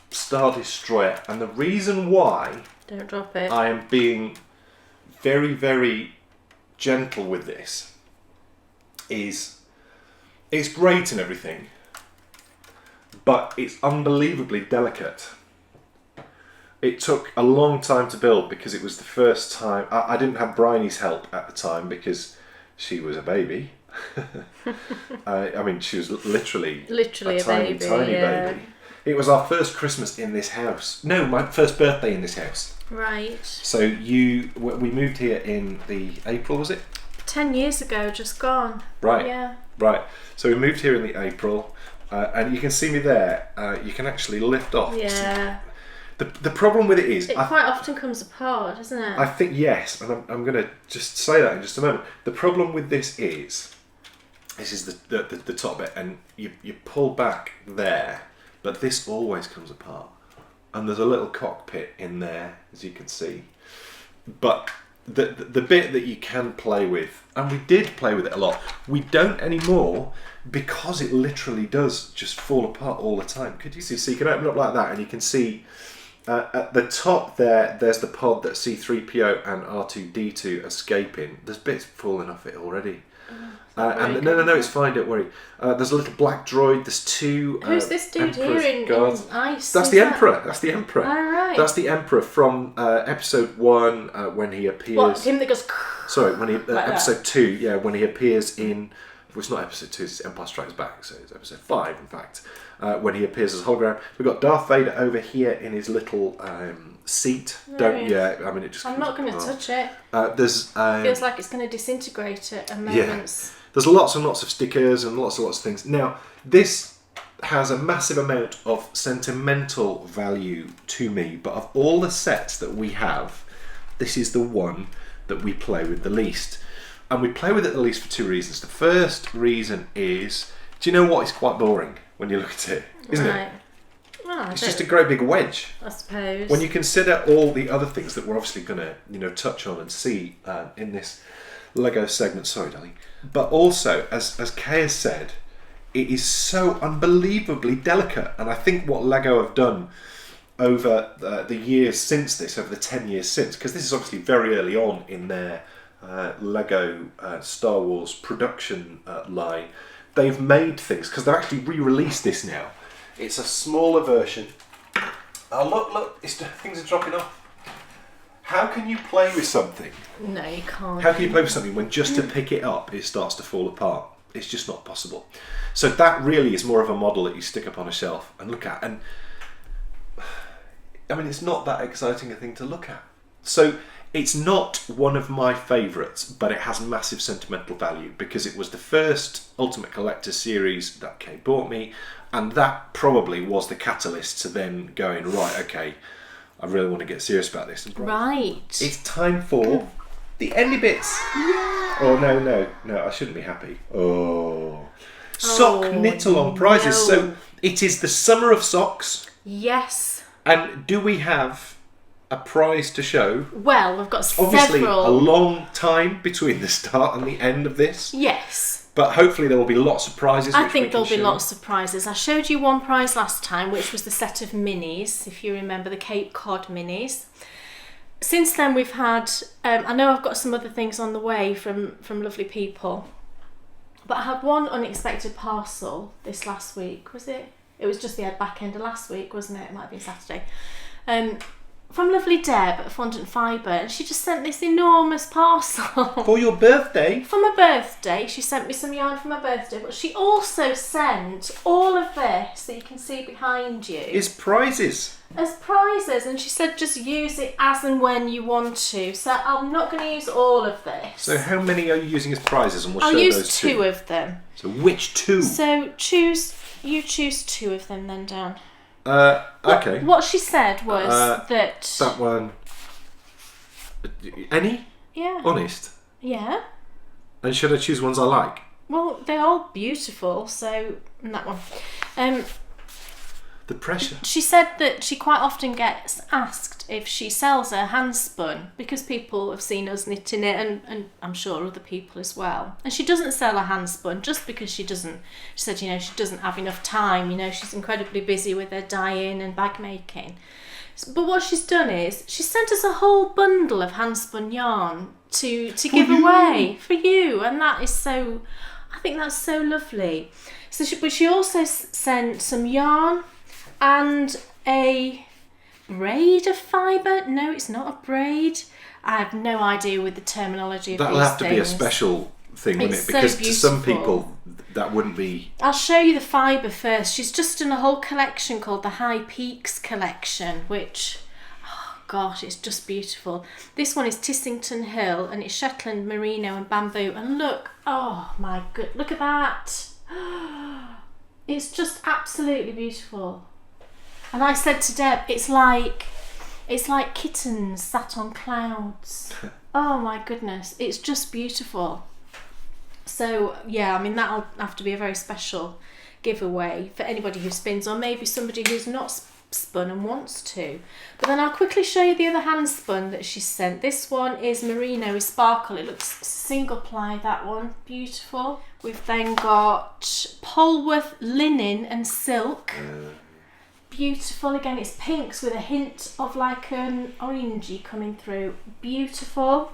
Star Destroyer. And the reason why Don't drop it. I am being very, very gentle with this is it's great and everything, but it's unbelievably delicate. It took a long time to build because it was the first time. I didn't have Bryony's help at the time because she was a baby. I mean, she was literally a tiny baby. baby. It was our first Christmas in this house. No, my first birthday in this house. Right. So we moved here in the April, was it? 10 years ago, just gone. Right. Yeah. Right. So we moved here in the April, and you can see me there. You can actually lift off. Yeah. The problem with it is... It quite often comes apart, doesn't it? I think, yes, and I'm going to just say that in just a moment. The problem with this is the top bit, and you pull back there, but this always comes apart. And there's a little cockpit in there, as you can see. But the bit that you can play with, and we did play with it a lot, we don't anymore because it literally does just fall apart all the time. Could you see? So you can open it up like that, and you can see at the top there's the pod that C-3PO and R2-D2 escaping. There's bits falling off it already. And no, it's fine, don't worry. There's a little black droid, there's two Who's this dude Emperor's here in That's ice? the Emperor. That's the Emperor. Oh, right. That's the Emperor from episode 1 when he appears. What, him that goes... Sorry, when he Like episode 2, yeah, when he appears in... Well, it's not episode 2, it's Empire Strikes Back, so it's episode 5, in fact. When he appears as a hologram. We've got Darth Vader over here in his little seat. Right. I mean, it just... I'm not going to touch it. There's... Feels like it's going to disintegrate at moments. There's lots and lots of stickers and lots of things. Now, this has a massive amount of sentimental value to me, but of all the sets that we have, this is the one that we play with the least. And we play with it the least for two reasons. The first reason is, do you know what? It's quite boring when you look at it, isn't it? Well, It's just a great big wedge. I suppose. When you consider all the other things that we're obviously going to, touch on and see in this Lego segment, sorry, darling. But also, as Kay has said, it is so unbelievably delicate. And I think what Lego have done over the years since this, over the 10 years since, because this is obviously very early on in their Lego Star Wars production line, they've made things, because they've actually re-released this now. It's a smaller version. Oh, look, things are dropping off. How can you play with something? No, you can't. How can you play with something when just to pick it up it starts to fall apart? It's just not possible. So that really is more of a model that you stick up on a shelf and look at. And I mean, it's not that exciting a thing to look at. So it's not one of my favourites, but it has massive sentimental value because it was the first Ultimate Collector series that Kay bought me, and that probably was the catalyst to then going, right, okay, I really want to get serious about this. Right. It's time for the endy bits. Yeah. Oh, no, I shouldn't be happy. Oh. Sock knit-along prizes. No. So it is the summer of socks. Yes. And do we have a prize to show? Well, we've got Obviously, several. a long time between the start and the end of this. Yes. But hopefully there will be lots of prizes. I think there'll be lots of prizes. I showed you one prize last time, which was the set of minis, if you remember, the Cape Cod minis. Since then we've had, I know I've got some other things on the way from lovely people, but I had one unexpected parcel this last week, was it? It was just the back end of last week, wasn't it? It might have been Saturday. from lovely Deb at Fondant Fibre, and she just sent this enormous parcel. For your birthday? For my birthday. She sent me some yarn for my birthday, but she also sent all of this that you can see behind you. It's prizes. As prizes, and she said just use it as and when you want to. So I'm not going to use all of this. So how many are you using as prizes? And we'll I'll show use those two of them. So which two? So you choose two of them then, Dan. Okay. What she said was that... That one. Any? Yeah. Honest? Yeah. And should I choose ones I like? Well, they're all beautiful, so... And that one. The pressure. She said that she quite often gets asked if she sells her hand spun, because people have seen us knitting it, and I'm sure other people as well. And she doesn't sell her hand spun just because she doesn't. She said, she doesn't have enough time. She's incredibly busy with her dyeing and bag making. But what she's done is she sent us a whole bundle of hand spun yarn to give away for you, and that is so. I think that's so lovely. So, but she also sent some yarn. And a braid of fibre? No, it's not a braid. I have no idea with the terminology of That'll these have to be a special thing, wouldn't it? It's so Because to some beautiful. people, that wouldn't be... I'll show you the fibre first. She's just done a whole collection called the High Peaks collection, which, oh gosh, it's just beautiful. This one is Tissington Hill, and it's Shetland merino and bamboo. And look, oh my good, look at that. It's just absolutely beautiful. And I said to Deb, it's like kittens sat on clouds. Oh my goodness, it's just beautiful. So yeah, that'll have to be a very special giveaway for anybody who spins, or maybe somebody who's not spun and wants to. But then I'll quickly show you the other hand spun that she sent. This one is merino with sparkle. It looks single ply, that one, beautiful. We've then got Polworth linen and silk. Beautiful. Again, it's pinks with a hint of like an orangey coming through. Beautiful.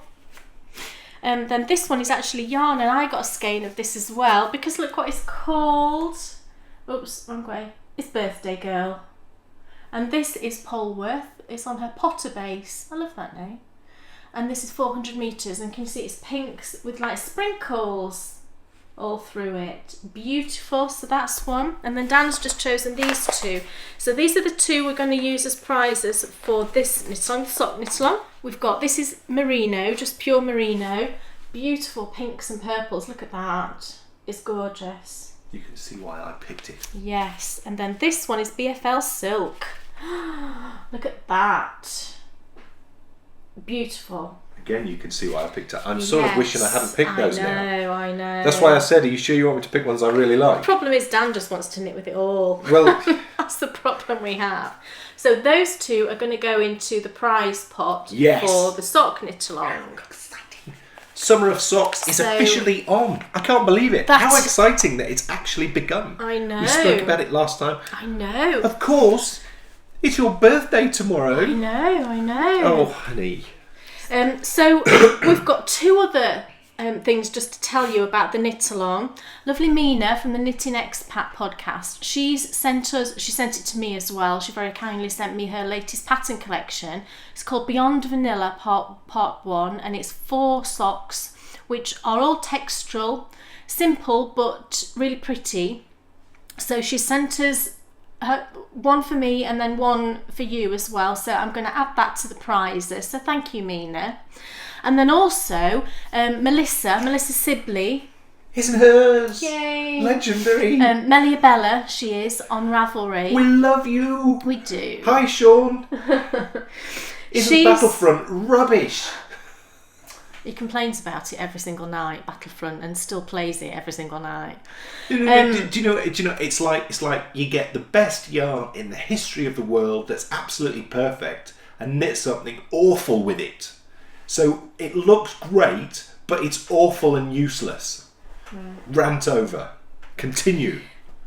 Then this one is actually yarn, and I got a skein of this as well, because look what it's called. Oops, wrong way. It's Birthday Girl. And this is Polworth. It's on her Potter base. I love that name. And this is 400 metres, and can you see it's pinks with like sprinkles all through it. Beautiful. So that's one. And then Dan's just chosen these two. So these are the two we're going to use as prizes for this knit-along, sock knit-along. We've got, this is merino, just pure merino. Beautiful pinks and purples. Look at that. It's gorgeous. You can see why I picked it. Yes. And then this one is BFL silk. Look at that. Beautiful. Again, you can see why I picked it. I'm sort of wishing I hadn't picked those now. I know. That's why I said, are you sure you want me to pick ones I really like? The problem is Dan just wants to knit with it all. Well, that's the problem we have. So those two are going to go into the prize pot Yes. for the sock knit-along. exciting. Summer of Socks is officially on. I can't believe it. How exciting that it's actually begun. I know. We spoke about it last time. I know. Of course, it's your birthday tomorrow. I know. Oh, honey. So we've got two other things just to tell you about the knit along. Lovely Mina from the Knitting Expat podcast. She sent it to me as well. She very kindly sent me her latest pattern collection. It's called Beyond Vanilla Part 1, and it's 4 socks which are all textural, simple but really pretty. So she sent us one for me and then one for you as well, so I'm going to add that to the prizes, so thank you, Mina. And then also Melissa Sibley, Isn't hers? yay, Legendary. Melia Bella, she is on Ravelry. We love you. We do. Hi, Sean. Isn't Battlefront rubbish? He complains about it every single night, Battlefront, and still plays it every single night. Do you know? It's like you get the best yarn in the history of the world that's absolutely perfect, and knit something awful with it. So it looks great, but it's awful and useless. Rant over. Continue.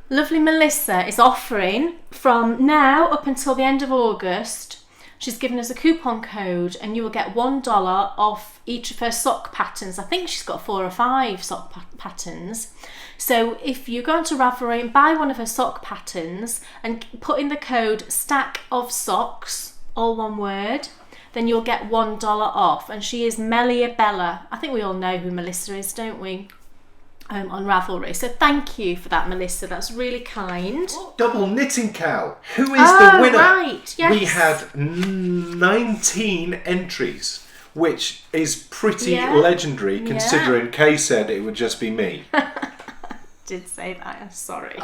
Lovely Melissa is offering from now up until the end of August. She's given us a coupon code, and you will get $1 off each of her sock patterns. I think she's got 4 or 5 sock patterns. So if you go onto Ravelry and buy one of her sock patterns and put in the code stack of socks, all one word, then you'll get $1 off. And she is Melia Bella. I think we all know who Melissa is, don't we? On Ravelry. So thank you for that, Melissa. That's really kind. Double knitting cow. Who is the winner? Right, yes. We had 19 entries, which is pretty legendary considering Kay said it would just be me. Did say that, I'm sorry.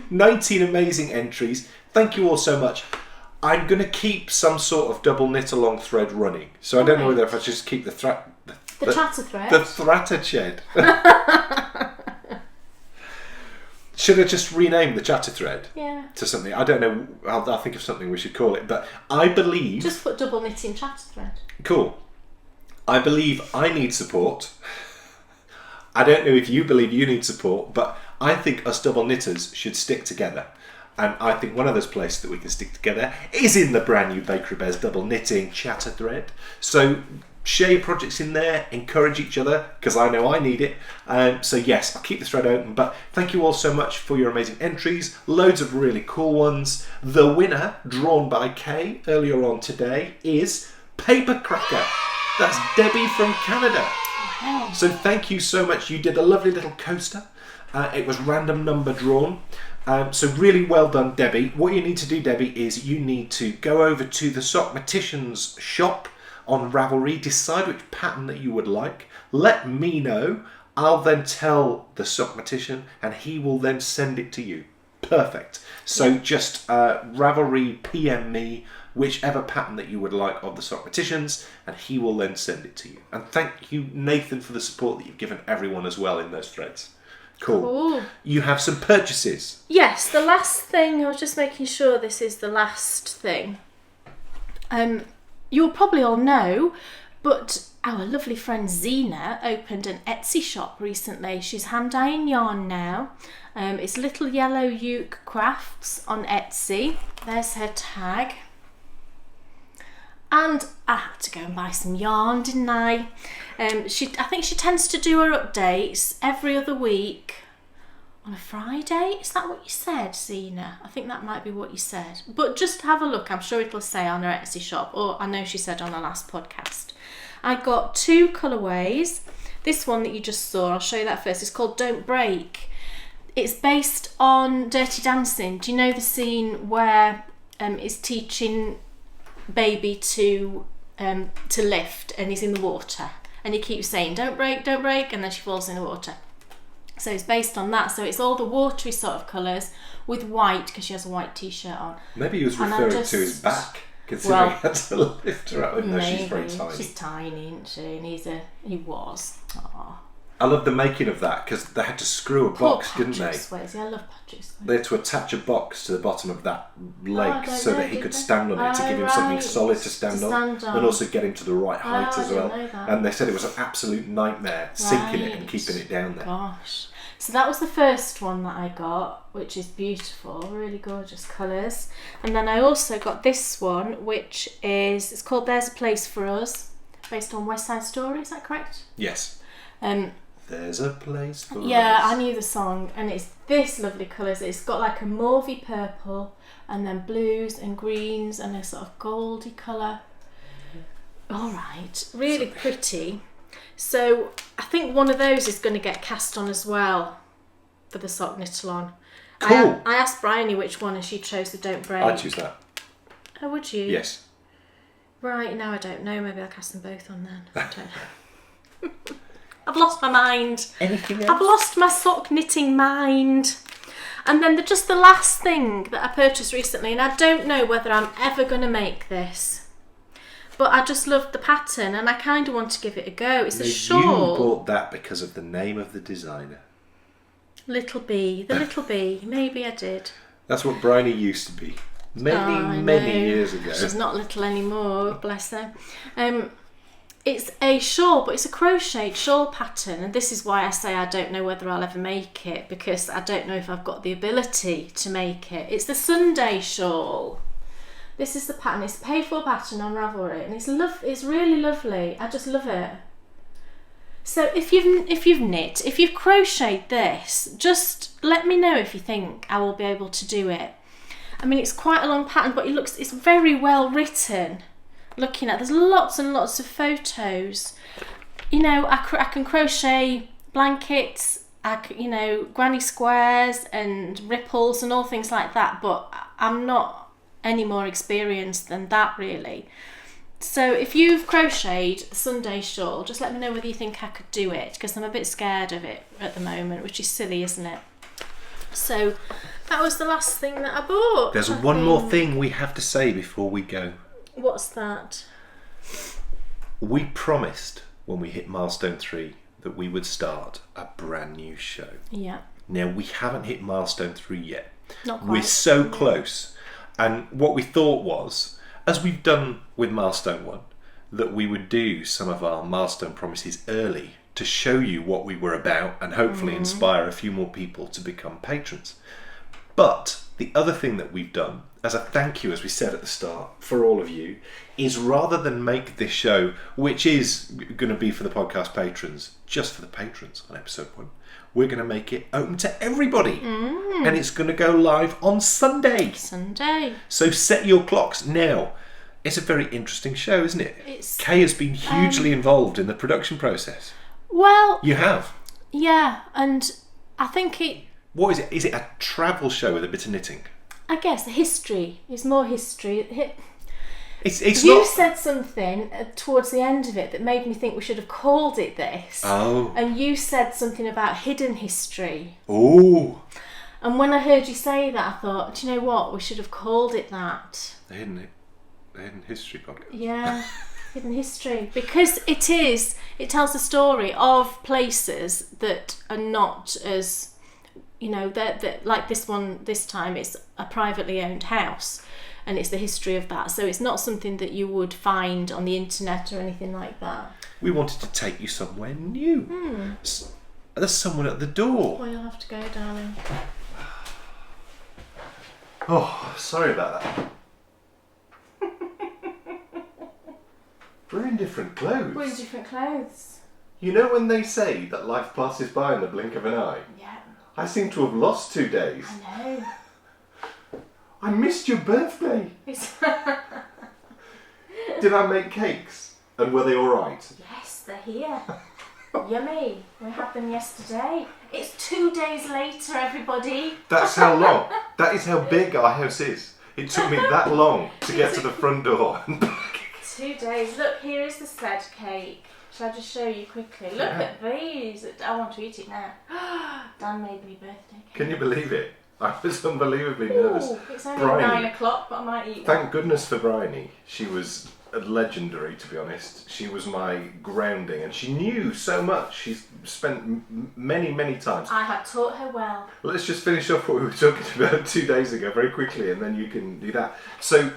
19 amazing entries. Thank you all so much. I'm going to keep some sort of double knit along thread running. So I don't know whether if I just keep the chatter thread. The thratter shed. Should I just rename the chatter thread to something? I don't know. I'll think of something we should call it. But I believe... Just put double knitting chatter thread. Cool. I believe I need support. I don't know if you believe you need support, but I think us double knitters should stick together. And I think one of those places that we can stick together is in the brand new Bakery Bears double knitting chatter thread. So share your projects in there, encourage each other, because I know I need it. So yes, I'll keep the thread open, but thank you all so much for your amazing entries. Loads of really cool ones. The winner, drawn by Kay earlier on today, is Paper Cracker. That's Debbie from Canada. Wow. So thank you so much. You did a lovely little coaster. It was random number drawn. So really well done, Debbie. What you need to do, Debbie, is you need to go over to the Sockmaticians shop on Ravelry, decide which pattern that you would like, let me know, I'll then tell the Sockmatician and he will then send it to you. Perfect. So just Ravelry PM me whichever pattern that you would like of the Sockmaticians and he will then send it to you. And thank you, Nathan, for the support that you've given everyone as well in those threads. Cool. You have some purchases. Yes, the last thing, I was just making sure this is the last thing. You'll probably all know, but our lovely friend Zena opened an Etsy shop recently. She's hand dyeing yarn now. It's Little Yellow Uke Crafts on Etsy. There's her tag. And I had to go and buy some yarn, didn't I? I think she tends to do her updates every other week on a Friday. Is that what you said, Zena? I think that might be what you said. But just have a look. I'm sure it'll say on her Etsy shop. Or I know she said on her last podcast. I got 2 colourways. This one that you just saw, I'll show you that first. It's called Don't Break. It's based on Dirty Dancing. Do you know the scene where it's teaching baby to lift and he's in the water? And he keeps saying, don't break, and then she falls in the water. So it's based on that. So it's all the watery sort of colours with white, because she has a white t-shirt on. Maybe he was referring to his back, considering he had to lift her up. And no, she's very tiny. She's tiny, isn't she? And he was. Aww. I love the making of that, because they had to screw a box, didn't they? Swayze. I love Patrick Swayze. They had to attach a box to the bottom of that lake so that he could stand on it to give him something solid to stand on, and also get him to the right height as well. And they said it was an absolute nightmare sinking it and keeping it down there. Gosh. So that was the first one that I got, which is beautiful, really gorgeous colours. And then I also got this one, which is, it's called There's a Place for Us, based on West Side Story, is that correct? Yes. There's a place for us. Yeah, I knew the song, and it's this lovely colours. It's got like a mauvey purple, and then blues and greens, and a sort of goldy colour. All right, really pretty. So I think one of those is going to get cast on as well for the sock knit-along. Cool. I asked Bryony which one, and she chose the Don't Break. I'd choose that. Oh, would you? Yes. Right, now I don't know. Maybe I'll cast them both on then. I don't know. I've lost my mind. Anything else? I've lost my sock knitting mind. And then just the last thing that I purchased recently, and I don't know whether I'm ever going to make this, but I just loved the pattern and I kind of want to give it a go. It's a shawl. You bought that because of the name of the designer. Little Bee. The Little Bee. Maybe I did. That's what Bryony used to be. Many years ago. She's not little anymore, bless her. It's a shawl, but it's a crocheted shawl pattern, and this is why I say I don't know whether I'll ever make it, because I don't know if I've got the ability to make it. It's the Sunday shawl. This is the pattern. It's a paid-for pattern on Ravelry, and it's really lovely. I just love it. So if you've crocheted this, just let me know if you think I will be able to do it. I mean, it's quite a long pattern, but it's very well written. Looking at, there's lots and lots of photos. You know, I can crochet blankets, granny squares and ripples and all things like that, but I'm not any more experienced than that, really. So if you've crocheted the Sunday shawl, just let me know whether you think I could do it, because I'm a bit scared of it at the moment, which is silly, isn't it? So that was the last thing that I bought. There's one more thing we have to say before we go. What's that? We promised when we hit milestone 3 that we would start a brand new show. Yeah. Now, we haven't hit milestone 3 yet. Not quite. We're so close. And what we thought was, as we've done with milestone 1, that we would do some of our milestone promises early to show you what we were about and hopefully inspire a few more people to become patrons. But the other thing that we've done, as a thank you, as we said at the start, for all of you, is rather than make this show, which is going to be for the podcast patrons, just for the patrons on episode 1, we're going to make it open to everybody. And it's going to go live on Sunday. So set your clocks now. It's a very interesting show, isn't it? Kay has been hugely involved in the production process. Well... You have? Yeah, and I think it... What is it? Is it a travel show with a bit of knitting? I guess history. It's more history. It's you not... said something towards the end of it that made me think we should have called it this. Oh. And you said something about hidden history. Oh. And when I heard you say that, I thought, do you know what? We should have called it that. The Hidden History podcast. Yeah, hidden history. Because it tells the story of places that are not as, that like this one, this time it's a privately owned house. And it's the history of that. So it's not something that you would find on the internet or anything like that. We wanted to take you somewhere new. There's someone at the door. Well, you'll have to go, darling. Oh, sorry about that. We're in different clothes. We're in different clothes. You know when they say that life passes by in the blink of an eye? Yeah. I seem to have lost 2 days. I know. I missed your birthday. Did I make cakes? And were they alright? Yes, they're here. Yummy. We had them yesterday. It's 2 days later, everybody. That's how long. That is how big our house is. It took me that long to get to the front door. 2 days. Look, here is the sled cake. Shall I just show you quickly? Look at these. I want to eat it now. Dan made me birthday cake. Can you believe it? I was unbelievably nervous. It's only Bryony, 9 o'clock, but I might eat thank goodness for Bryony. She was legendary, to be honest. She was my grounding, and she knew so much. She's spent many, many times. I had taught her well. Let's just finish off what we were talking about 2 days ago very quickly, and then you can do that. So,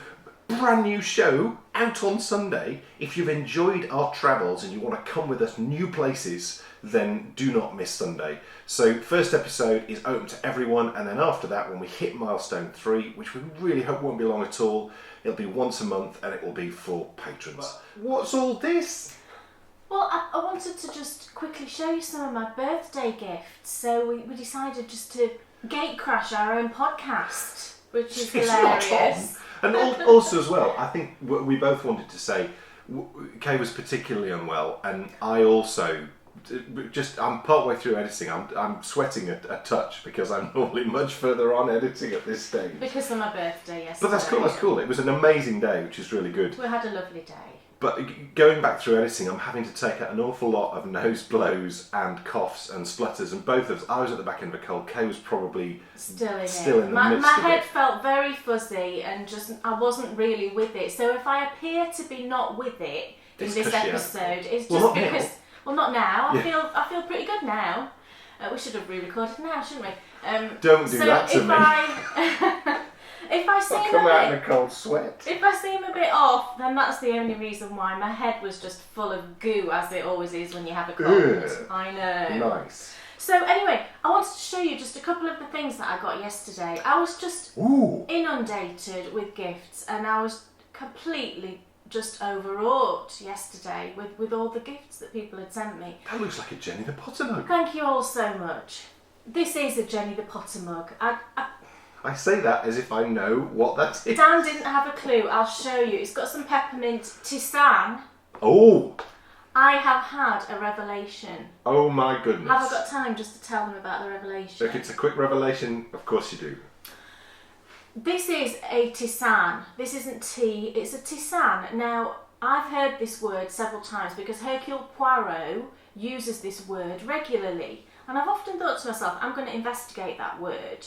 brand new show out on Sunday. If you've enjoyed our travels and you want to come with us new places, then do not miss Sunday. So first episode is open to everyone, and then after that, when we hit milestone 3, which we really hope won't be long at all, it'll be once a month and it will be for patrons. What's all this? Well, I wanted to just quickly show you some of my birthday gifts. So we decided just to gate crash our own podcast, which is hilarious. And also as well, I think we both wanted to say, Kay was particularly unwell, and I also... I'm part way through editing. I'm sweating a touch because I'm normally much further on editing at this stage. Because of my birthday yesterday. But that's cool. It was an amazing day, which is really good. We had a lovely day. But going back through editing, I'm having to take out an awful lot of nose blows and coughs and splutters, and both of us. I was at the back end of a cold. Kay was probably still in the my midst of head it. felt very fuzzy, and I wasn't really with it. So if I appear to be not with it in this episode, it's just because. Well, not now. I feel pretty good now. We should have re-recorded now, shouldn't we? Don't do that to me. If I seem come out in a cold sweat. If I seem a bit off, then that's the only reason why. My head was just full of goo, as it always is when you have a cold. I know. Nice. So anyway, I wanted to show you just a couple of the things that I got yesterday. I was just inundated with gifts, and I was completely just overwrought yesterday with all the gifts that people had sent me. That looks like a Jenny the Potter mug. Thank you all so much. This is a Jenny the Potter mug. I say that as if I know what that is. Dan didn't have a clue. I'll show you. It's got some peppermint tisane. Oh! I have had a revelation. Oh my goodness. Have I got time just to tell them about the revelation? If it's a quick revelation, of course you do. This is a tisane. This isn't tea, it's a tisane. Now, I've heard this word several times because Hercule Poirot uses this word regularly. And I've often thought to myself, I'm going to investigate that word.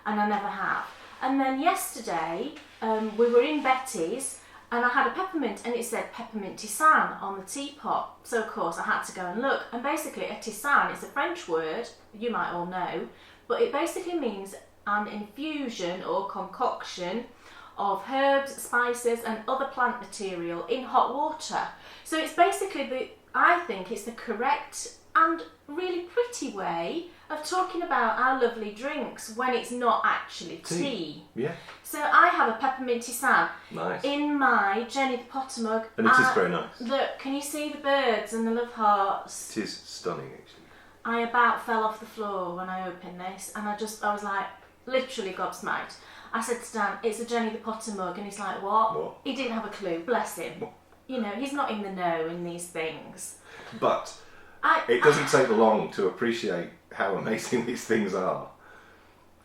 And I never have. And then yesterday, we were in Betty's and I had a peppermint and it said peppermint tisane on the teapot. So of course I had to go and look. And basically a tisane is a French word, you might all know, but it basically means an infusion or concoction of herbs, spices and other plant material in hot water. So it's basically I think it's the correct and really pretty way of talking about our lovely drinks when it's not actually tea. Yeah. So I have a peppermint tisane Nice. in my Jenny the Potter mug. And it is very nice. Look, can you see the birds and the love hearts? It is stunning, actually. I about fell off the floor when I opened this and I was like literally gobsmacked. I said to Dan, it's a Jenny the Potter mug, and he's like, what? He didn't have a clue, bless him. What? You know, he's not in the know in these things. But it doesn't take long to appreciate how amazing these things are.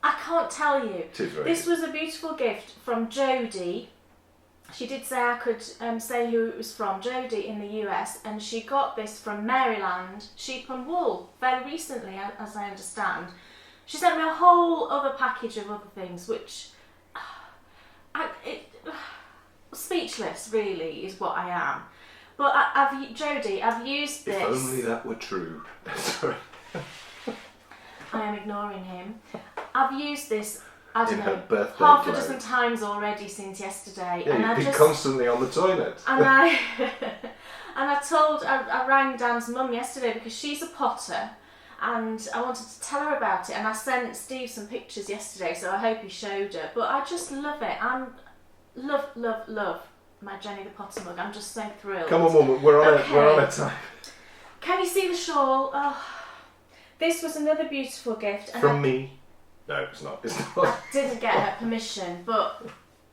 I can't tell you. It is very This good. was a beautiful gift from Jodie. She did say I could say who it was from, Jodie in the US, and she got this from Maryland, Sheep and Wool, very recently, as I understand. She sent me a whole other package of other things, which speechless really is what I am. But Jodie, I've used this. If only that were true. Sorry. I am ignoring him. I've used this, I don't In her know, birthday half a glow. dozen times already since yesterday. Yeah, and you'd be constantly on the toilet. And I rang Dan's mum yesterday because she's a potter and I wanted to tell her about it, and I sent Steve some pictures yesterday, so I hope he showed her. But I just love it. Love my Jenny the Potter mug. I'm just so thrilled. Come on, woman, we're on a time. Can you see the shawl? Oh, this was another beautiful gift. And From me? No, it's not. It's not. I didn't get her permission, but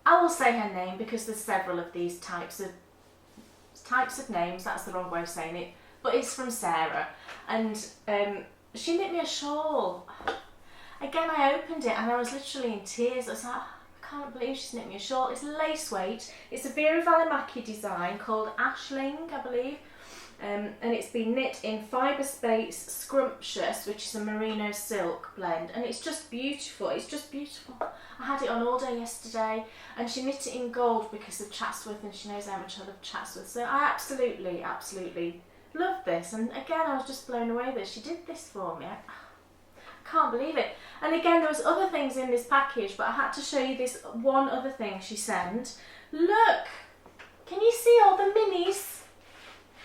I will say her name because there's several of these types of names. That's the wrong way of saying it, but it's from Sarah, and she knit me a shawl. Again, I opened it and I was literally in tears. I was like, I can't believe she's knit me a shawl. It's lace weight. It's a Vera Valimaki design called Ashling, I believe. And it's been knit in Fibre Space Scrumptious, which is a merino silk blend, and it's just beautiful. It's just beautiful. I had it on all day yesterday, and she knit it in gold because of Chatsworth, and she knows how much I love Chatsworth. So I absolutely love this. And again, I was just blown away that she did this for me. I can't believe it. And again, there was other things in this package, but I had to show you this one other thing she sent. Look, can you see all the minis?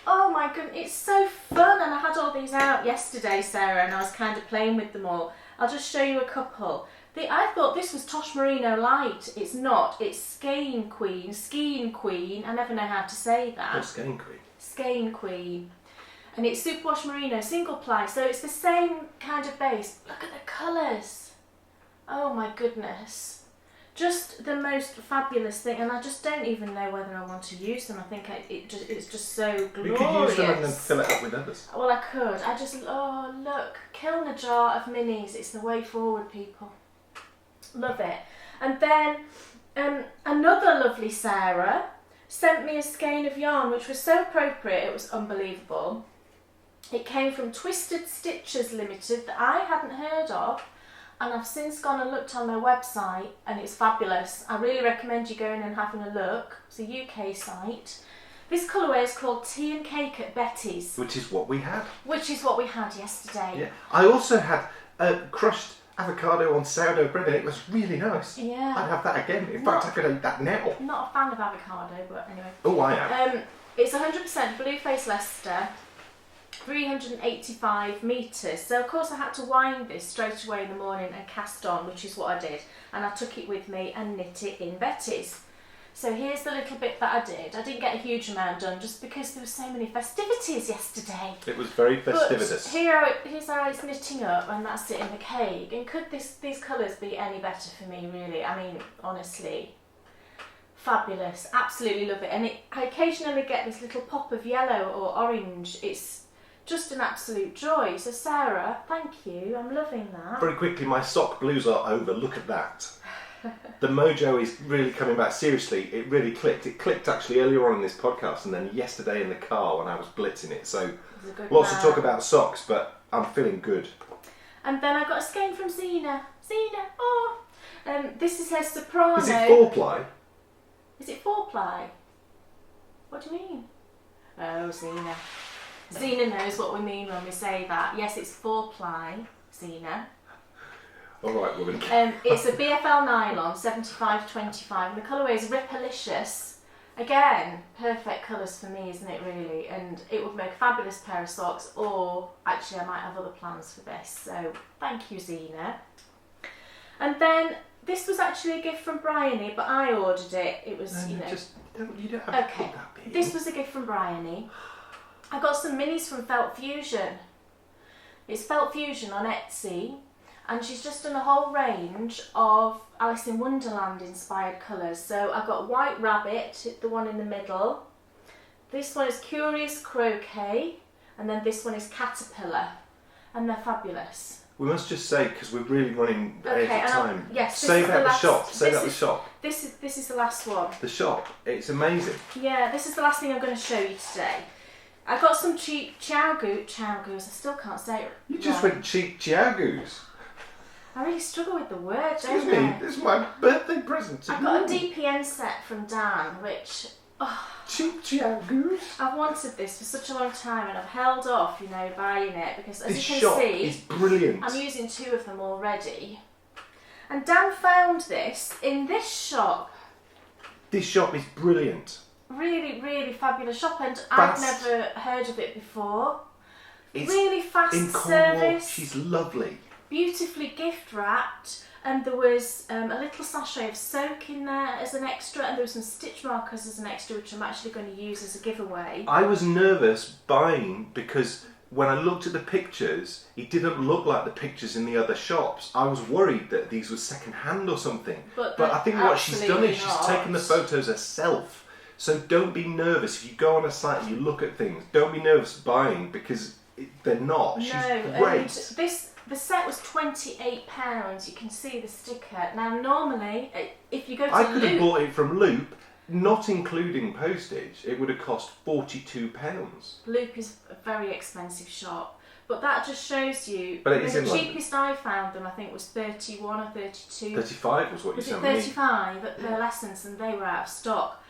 Oh my goodness, it's so fun, and I had all these out yesterday, Sarah, and I was kind of playing with them all. I'll just show you a couple. I thought this was Tosh Merino Light. It's not. It's Skein Queen. I never know how to say that. Oh, Skein Queen. Skein Queen. And it's Superwash Merino single ply, so it's the same kind of base. Look at the colours. Oh my goodness. Just the most fabulous thing, and I just don't even know whether I want to use them. I think it's just so glorious. You could use them and then fill it up with others. Well, I could. Oh look, kiln a jar of minis. It's the way forward, people. Love it. And then another lovely Sarah sent me a skein of yarn, which was so appropriate. It was unbelievable. It came from Twisted Stitches Limited that I hadn't heard of. And I've since gone and looked on their website, and it's fabulous. I really recommend you going and having a look. It's a UK site. This colourway is called Tea and Cake at Betty's. Which is what we had. Which is what we had yesterday. Yeah. I also had crushed avocado on sourdough bread, and it was really nice. Yeah. I'd have that again. In fact, I could eat that now. I'm not a fan of avocado, but anyway. Oh, I am. It's 100% Blue Face Leicester. 385 metres. So of course I had to wind this straight away in the morning and cast on, which is what I did. And I took it with me and knit it in Betty's. So here's the little bit that I did. I didn't get a huge amount done just because there were so many festivities yesterday. It was very festivitous. But here's how it's knitting up, and that's it in the cake. And could these colours be any better for me, really? I mean, honestly, fabulous. Absolutely love it. And I occasionally get this little pop of yellow or orange. It's just an absolute joy. So Sarah, thank you. I'm loving that. Very quickly, my sock blues are over. Look at that. The mojo is really coming back. Seriously, it really clicked. It clicked actually earlier on in this podcast, and then yesterday in the car when I was blitzing it. So lots of talk about socks, but I'm feeling good. And then I got a skein from Zena. Oh! This is her soprano. Is it 4-ply? Is it 4-ply? What do you mean? Oh, Zena. Zena knows what we mean when we say that. Yes, it's 4-ply, Zena. All right, woman. It's a BFL nylon, 75-25, and the colourway is Ripalicious. Again, perfect colours for me, isn't it, really? And it would make a fabulous pair of socks, or actually I might have other plans for this, so thank you, Zena. And then this was actually a gift from Bryony, but I ordered it. It was, you don't have to put that bit. This was a gift from Bryony. I got some minis from Felt Fusion. It's Felt Fusion on Etsy. And she's just done a whole range of Alice in Wonderland inspired colours. So I've got White Rabbit, the one in the middle. This one is Curious Croquet. And then this one is Caterpillar. And they're fabulous. We must just say, because we're really running out of time. Yes, say about the shop. Say about the shop. This is the last one. The shop. It's amazing. Yeah, this is the last thing I'm going to show you today. I got some cheap Chiaogoos. I still can't say it. You just went cheap Chiaogoos. I really struggle with the word, Excuse don't me, I? this is my birthday present to I got a DPN set from Dan, which... cheap Chiaogoos? I've wanted this for such a long time and I've held off, buying it because as This you can shop see, is brilliant. I'm using 2 of them already. And Dan found this in this shop. This shop is brilliant. Really, really fabulous shop, and Fast. I've never heard of it before. It's really fast in Cornwall. service. She's lovely. Beautifully gift wrapped, and there was a little sachet of soak in there as an extra, and there were some stitch markers as an extra, which I'm actually going to use as a giveaway. I was nervous buying because when I looked at the pictures, it didn't look like the pictures in the other shops. I was worried that these were second hand or something. But I think what she's done is she's taken the photos herself. So don't be nervous. If you go on a site and you look at things, don't be nervous buying because they're not. She's great. The set was £28. You can see the sticker. Now, normally, if you go to I could Loop, have bought it from Loop, not including postage. It would have cost £42. Loop is a very expensive shop, but that just shows you. But it is the in London. cheapest I found them, I think, was 31 or 32. 35 was what you Was it sent me. 35 at Pearl Essence, and they were out of stock.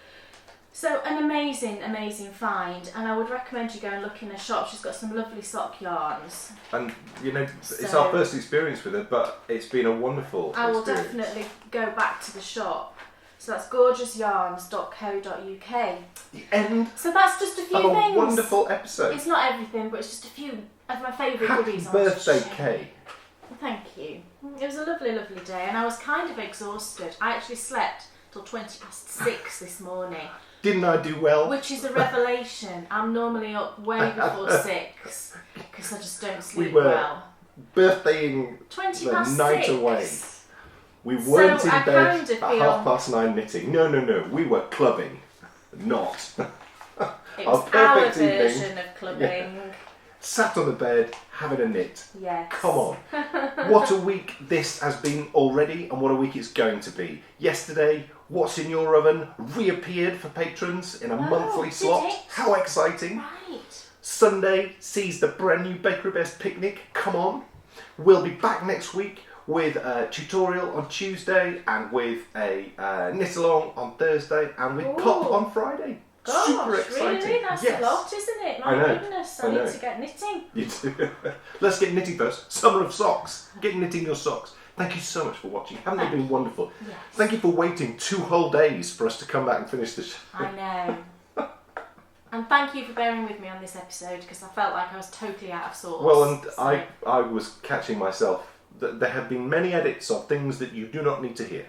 So an amazing, amazing find, and I would recommend you go and look in her shop. She's got some lovely sock yarns. And it's our first experience with it, but it's been a wonderful I will experience. definitely go back to the shop. So that's gorgeousyarns.co.uk. The end So that's just a few of a things. wonderful episode. It's not everything, but it's just a few of my favourite Happy goodies. I wanted to birthday, share. Kay. Thank you. It was a lovely, lovely day, and I was kind of exhausted. I actually slept till 6:20 this morning. Didn't I do well? Which is a revelation. I'm normally up way before 6 because I just don't sleep were well. Birthdaying 20 the past night 6. away. We weren't So in I bed kind at of feel- 9:30 knitting. No. We were clubbing. Not. It Our was our perfect evening. version of clubbing. Sat on the bed, having a knit. Yes. Come on. What a week this has been already, and what a week it's going to be. Yesterday, What's in Your Oven reappeared for patrons in a monthly did slot. it? How exciting. Right. Sunday sees the brand new Bakery Best picnic. Come on. We'll be back next week with a tutorial on Tuesday and with a knit-along on Thursday and with Pop on Friday. Gosh, Super exciting. really? That's Yes. a lot, isn't it? I My know, goodness, I I know. need to get knitting. You too. Let's get knitting first. Summer of Socks. Get knitting your socks. Thank you so much for watching. Haven't they been wonderful? Yes. Thank you for waiting 2 whole days for us to come back and finish the show. I know. And thank you for bearing with me on this episode because I felt like I was totally out of sorts. Well, and So- I was catching myself that there have been many edits of things that you do not need to hear.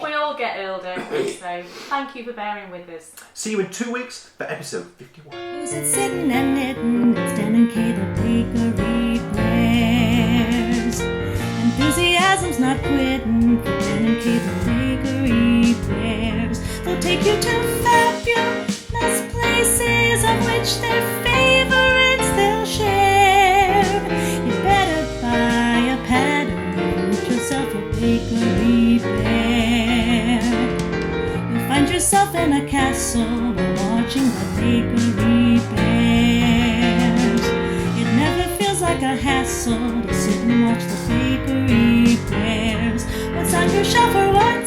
We all get get older. So thank you for bearing with us. See you in 2 weeks for episode 51. Who's it sitting and knitting? It's Dan and Kay, the bakery bears. Enthusiasm's not quitting for Dan and Kay, the bakery bears. They'll take you to fabulous places of which their favorites they'll share. You better buy a pattern and make yourself a bakery bear. You'll find yourself in a castle while watching the bakery bears. It never feels like a hassle to sit and watch the bakery bears. What's on your shelf or what